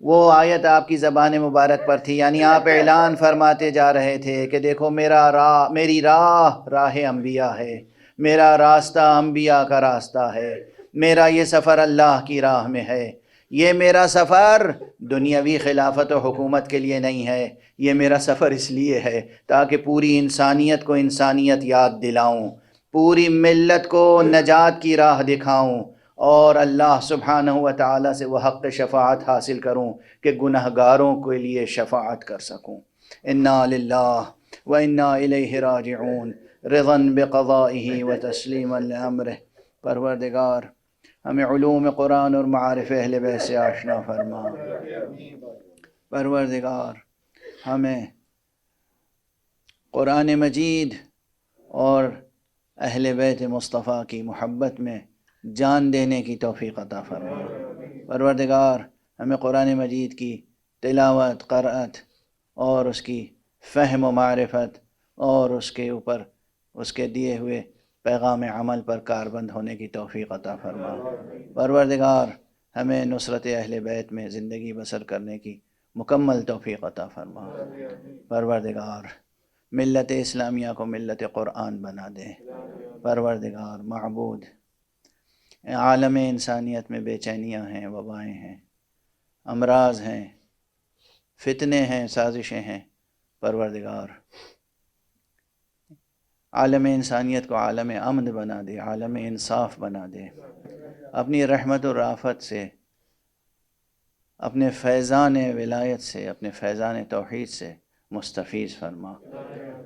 وہ آیت آپ کی زبان مبارک پر تھی، یعنی آپ اعلان فرماتے جا رہے تھے کہ دیکھو میری راہ انبیاء ہے، میرا راستہ انبیاء کا راستہ ہے، میرا یہ سفر اللہ کی راہ میں ہے، یہ میرا سفر دنیاوی خلافت و حکومت کے لیے نہیں ہے، یہ میرا سفر اس لیے ہے تاکہ پوری انسانیت کو انسانیت یاد دلاؤں، پوری ملت کو نجات کی راہ دکھاؤں، اور اللہ سبحانہ و تعالیٰ سے وہ حق شفاعت حاصل کروں کہ گنہگاروں کے لیے شفاعت کر سکوں۔ انا للہ و انا الیہ راجعون، رضا بقضائہ و تسلیما لامرہ۔ پروردگار ہمیں علوم قرآن اور معارف اہل بیت سے آشنا فرما۔ پروردگار ہمیں قرآن مجید اور اہل بیت مصطفیٰ کی محبت میں جان دینے کی توفیق عطا فرما۔ پروردگار ہمیں قرآن مجید کی تلاوت، قرأت اور اس کی فہم و معرفت اور اس کے اوپر اس کے دیے ہوئے پیغام عمل پر کاربند ہونے کی توفیق عطا فرما۔ پروردگار ہمیں نصرت اہل بیت میں زندگی بسر کرنے کی مکمل توفیق عطا فرما۔ پروردگار ملت اسلامیہ کو ملت قرآن بنا دے۔ پروردگار معبود عالم انسانیت میں بے چینیاں ہیں، وبائیں ہیں، امراض ہیں، فتنے ہیں، سازشیں ہیں، پروردگار عالم انسانیت کو عالم امن بنا دے، عالم انصاف بنا دے، اپنی رحمت و رافت سے، اپنے فیضان ولایت سے، اپنے فیضان توحید سے مستفیض فرما۔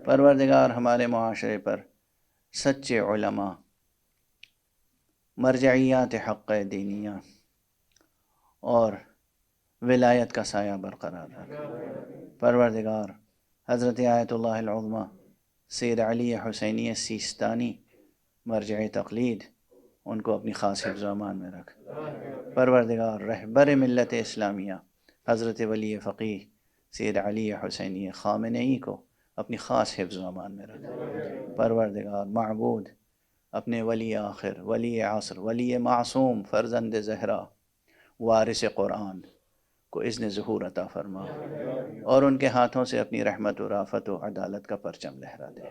پروردگار ہمارے معاشرے پر سچے علماء، مرجعیات حق دینیہ اور ولایت کا سایہ برقرار رکھ۔ پروردگار حضرت آیت اللہ العظمیٰ سید علی حسینی سیستانی مرجع تقلید، ان کو اپنی خاص حفظ و امان میں رکھ۔ پروردگار رہبر ملت اسلامیہ حضرت ولی فقیہ سید علی حسینی خامنئی کو اپنی خاص حفظ و امان میں رکھ۔ پروردگار معبود اپنے ولی آخر، ولی عصر، ولی معصوم، فرزند زہرا، وارث قرآن کو اذن ظہور عطا فرما، اور ان کے ہاتھوں سے اپنی رحمت و رافت و عدالت کا پرچم لہرا دے۔